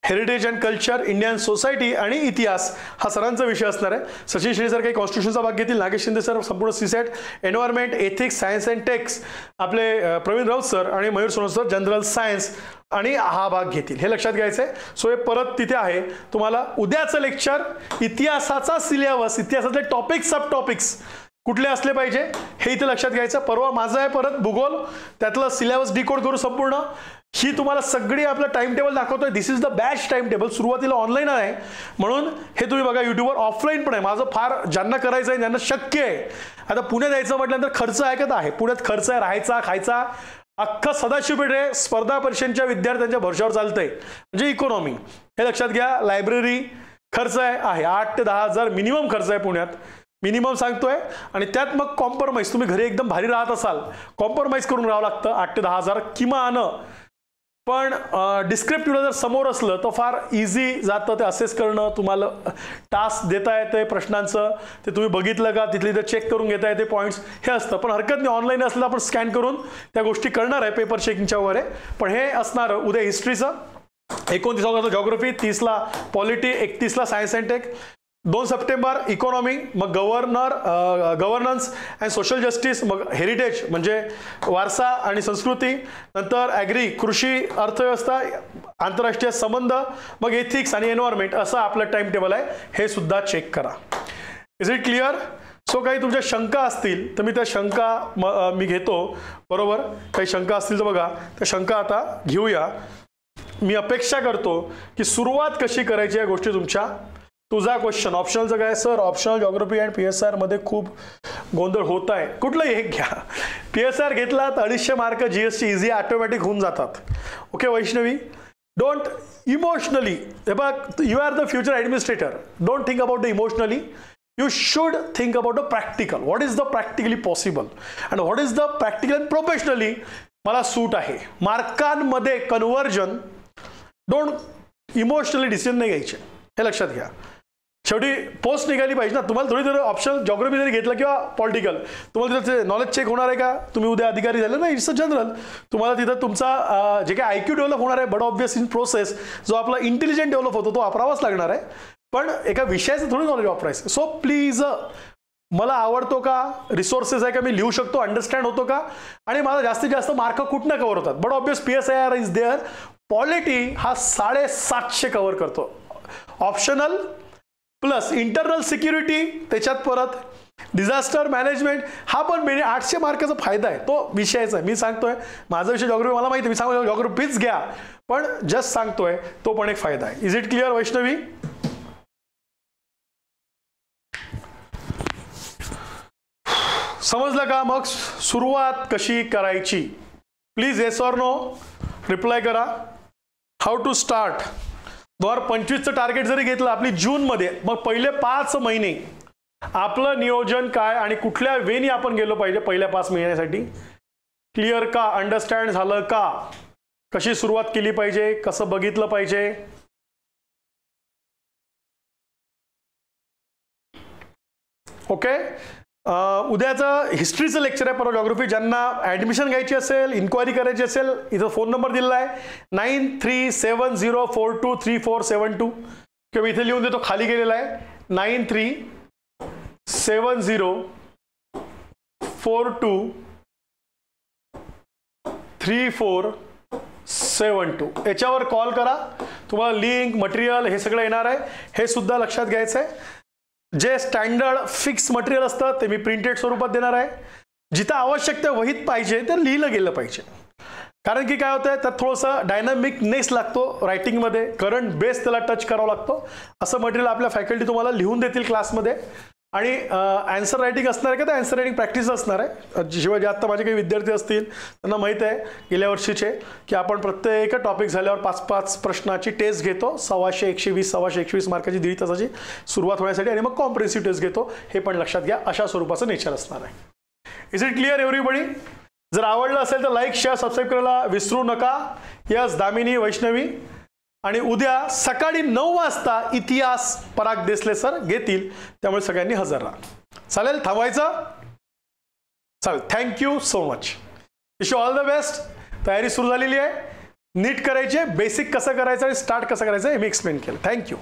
heritage and culture, Indian society आणि इतिहास हा सरांचा विषय असणार आहे. सचिन शिंदे सर काही कॉन्स्टिट्यूशनचा भाग घेतील. नागेश शिंदे सर संपूर्ण CSAT, environment, ethics, science and tech, आपले प्रवीण राऊत सर आणि Mayur Sonawane sir general science आणि हा भाग घेतील, हे लक्षात घ्यायचं आहे. सो हे परत तिथे आहे. तुम्हाला उद्याचं लेक्चर इतिहासाचा सिलेबस, इतिहासातले टॉपिक्स, सब टॉपिक्स कुठले असले पाहिजे हे इथे लक्षात घ्यायचं. परवा माझं आहे परत भूगोल, त्यातलं सिलेबस डिकोड करू संपूर्ण. ही तुम्हाला सगळी आपलं टाइम टेबल दाखवतोय. This is the batch time table. सुरुवातीला ऑनलाईन आहे म्हणून हे तुम्ही बघा, युट्यूबवर ऑफलाईन पण आहे. माझं फार ज्यांना करायचं आहे, ज्यांना शक्य आहे. आता पुण्यात यायचं म्हटल्यानंतर खर्च आहे का? आहे. पुण्यात खर्च आहे, राहायचा, खायचा, अख्खा सदाशिव पेठ आहे, स्पर्धा परीक्षांच्या विद्यार्थ्यांच्या भरशावर चालतंय, म्हणजे इकॉनॉमी, हे लक्षात घ्या. लायब्ररी खर्च आहे 8 ते 10 हजार मिनिमम खर्च आहे पुण्यात, मिनिमम सांगतोय. आणि त्यात मग कॉम्प्रोमाइज, तुम्ही घरी एकदम भारी राहत असाल, कॉम्प्रोमाइज करून राहावं लागतं 8 ते 10 हजार किमान. पण डिस्क्रिप्टिव्हला जर समोर असलं तर फार इझी जातं ते असेस करणं. तुम्हाला टास्क देता येते प्रश्नांचं, ते तुम्ही बघितलं का, तिथली तर चेक करून घेता येते पॉईंट्स, हे असतं. पण हरकत नाही, ऑनलाईन असलं आपण स्कॅन करून त्या गोष्टी करणार आहे पेपर चेकिंगच्या वगैरे. पण हे असणार उद्या हिस्ट्रीचं, 29 ऑगस्टला जॉग्राफी, 30ला पॉलिटी, 31ला science and tech, 2 September economy, मग गव्हर्नन्स अँड सोशल जस्टिस, मग हेरिटेज म्हणजे वारसा आणि संस्कृती, नंतर ॲग्री कृषी अर्थव्यवस्था आंतरराष्ट्रीय संबंध, मग एथिक्स आणि एन्व्हायरमेंट, असं आपलं टाइम टेबल आहे. हे सुद्धा चेक करा. Is it clear? सो काही तुमच्या शंका असतील तर मी त्या शंका मी घेतो, बरोबर. काही शंका असतील तर बघा, त्या शंका आता घेऊया. मी अपेक्षा करतो की सुरुवात कशी करायची या गोष्टी तुमच्या. तुझा क्वेश्चन ऑप्शनलचं काय sir? Optional geography and PSR मध्ये खूप गोंधळ होत आहे. कुठलंही एक घ्या. PSR घेतला तर 250 मार्क GST इझी ऑटोमॅटिक होऊन जातात. ओके वैष्णवी, डोंट इमोशनली, हे बघ, you are the future administrator, don't think about the emotionally, you should think about the practical. What is the practically possible and what is the practical and professionally मला सूट आहे. मार्कांमध्ये conversion, don't emotionally decision नाही घ्यायचे, हे लक्षात घ्या. शेवटी post निघाली पाहिजे ना. तुम्हाला थोडी ऑप्शनल जॉग्राफी जरी घेतलं किंवा पॉलिटिकल, तुम्हाला तिथं नॉलेज चेक होणार आहे का, तुम्ही उद्या अधिकारी झाले ना, इट्स अ जनरल. तुम्हाला तिथं तुमचा जे काही IQ डेव्हलप होणार आहे, बट ऑब्वियस इन प्रोसेस जो आपला इंटेलिजंट डेव्हलप होतो तो वापरावाच लागणार आहे. पण एका विषयाचं थोडी नॉलेज वापरायचं. सो प्लीज, मला आवडतो का, रिसोर्सेस आहे का, मी लिहू शकतो, अंडरस्टँड होतो का, आणि मला जास्तीत जास्त मार्क कुठनं कव्हर होतात. But obvious PSIR is there. Polity हा 750 कव्हर करतो. ऑप्शनल प्लस इंटरनल सिक्युरिटी, त्याच्यात परत डिझास्टर मॅनेजमेंट, हा पण 800 मार्काचा फायदा आहे. तो विषयाचा आहे. मी सांगतोय माझा विषय जॉग्राफी, मला माहिती आहे, मी सांगतो जॉग्राफीच घ्या, पण जस्ट सांगतोय तो पण एक फायदा आहे. Is it clear Vaishnavi? समजलं का? मग सुरुवात कशी करायची? Please yes or no reply करा. How to start? 2025चं टार्गेट जरी घेतलं आपली जूनमध्ये, मग पहिले 5 महिने आपलं नियोजन काय आणि कुठल्या वेनी आपण गेलो पाहिजे पहिल्या 5 महिन्यासाठी? क्लिअर का? अंडरस्टँड झालं का? कशी सुरुवात केली पाहिजे, कसं बघितलं पाहिजे? ओके. उद्याचं हिस्ट्रीचं लेक्चर आहे, परवा जॉग्राफी. ज्यांना ॲडमिशन घ्यायची असेल, इन्क्वायरी करायची असेल, इथं फोन नंबर दिलेला आहे 9370423472, किंवा इथे लिहून देतो, खाली गेलेला आहे 9370423472. याच्यावर कॉल करा. तुम्हाला लिंक, मटेरियल हे सगळं येणार आहे. हे सुद्धा लक्षात घ्यायचं आहे. जे स्टँडर्ड फिक्स मटेरियल असतं ते मी प्रिंटेड स्वरूपात देणार आहे. जिथं आवश्यक त्या वहीत पाहिजे ते लिहिलं गेलं पाहिजे. कारण की काय होतं, त्यात थोडंसं डायनामिकनेस लागतो रायटिंगमध्ये, करंट बेस त्याला टच करावा लागतो. असं मटेरियल आपल्या फॅकल्टी तुम्हाला लिहून देतील क्लासमध्ये. आणि आन्सर रायटिंग असणार आहे का, तर आन्सर रायटिंग प्रॅक्टिस असणार आहे. शिवाय जे आत्ता माझे काही विद्यार्थी असतील त्यांना माहीत आहे गेल्या वर्षीचे, की आपण प्रत्येक टॉपिक झाल्यावर 5-5 प्रश्नाची टेस्ट घेतो. 120 मार्काची 1.5 तासाची सुरुवात होण्यासाठी, आणि मग कॉम्प्रिहेन्सिव्ह टेस्ट घेतो. हे पण लक्षात घ्या. अशा स्वरूपाचं नेचर असणार आहे. Is it clear everybody? जर आवडलं असेल तर लाईक, शेअर, सबस्क्राईब करायला विसरू नका. यस, दामिनी, वैष्णवी. आणि उद्या सकाळी 9 वाजता इतिहास पराग देसले सर घेतील, त्यामुळे सगळ्यांनी हजर राहा. चालेल? थांबवायचं? चालेल. Thank you so much. Wish you all the best. तयारी सुरू झालेली आहे. नीट करायची आहे. बेसिक कसं करायचं आणि स्टार्ट कसं करायचं हे मी एक्सप्लेन केलं. थँक्यू.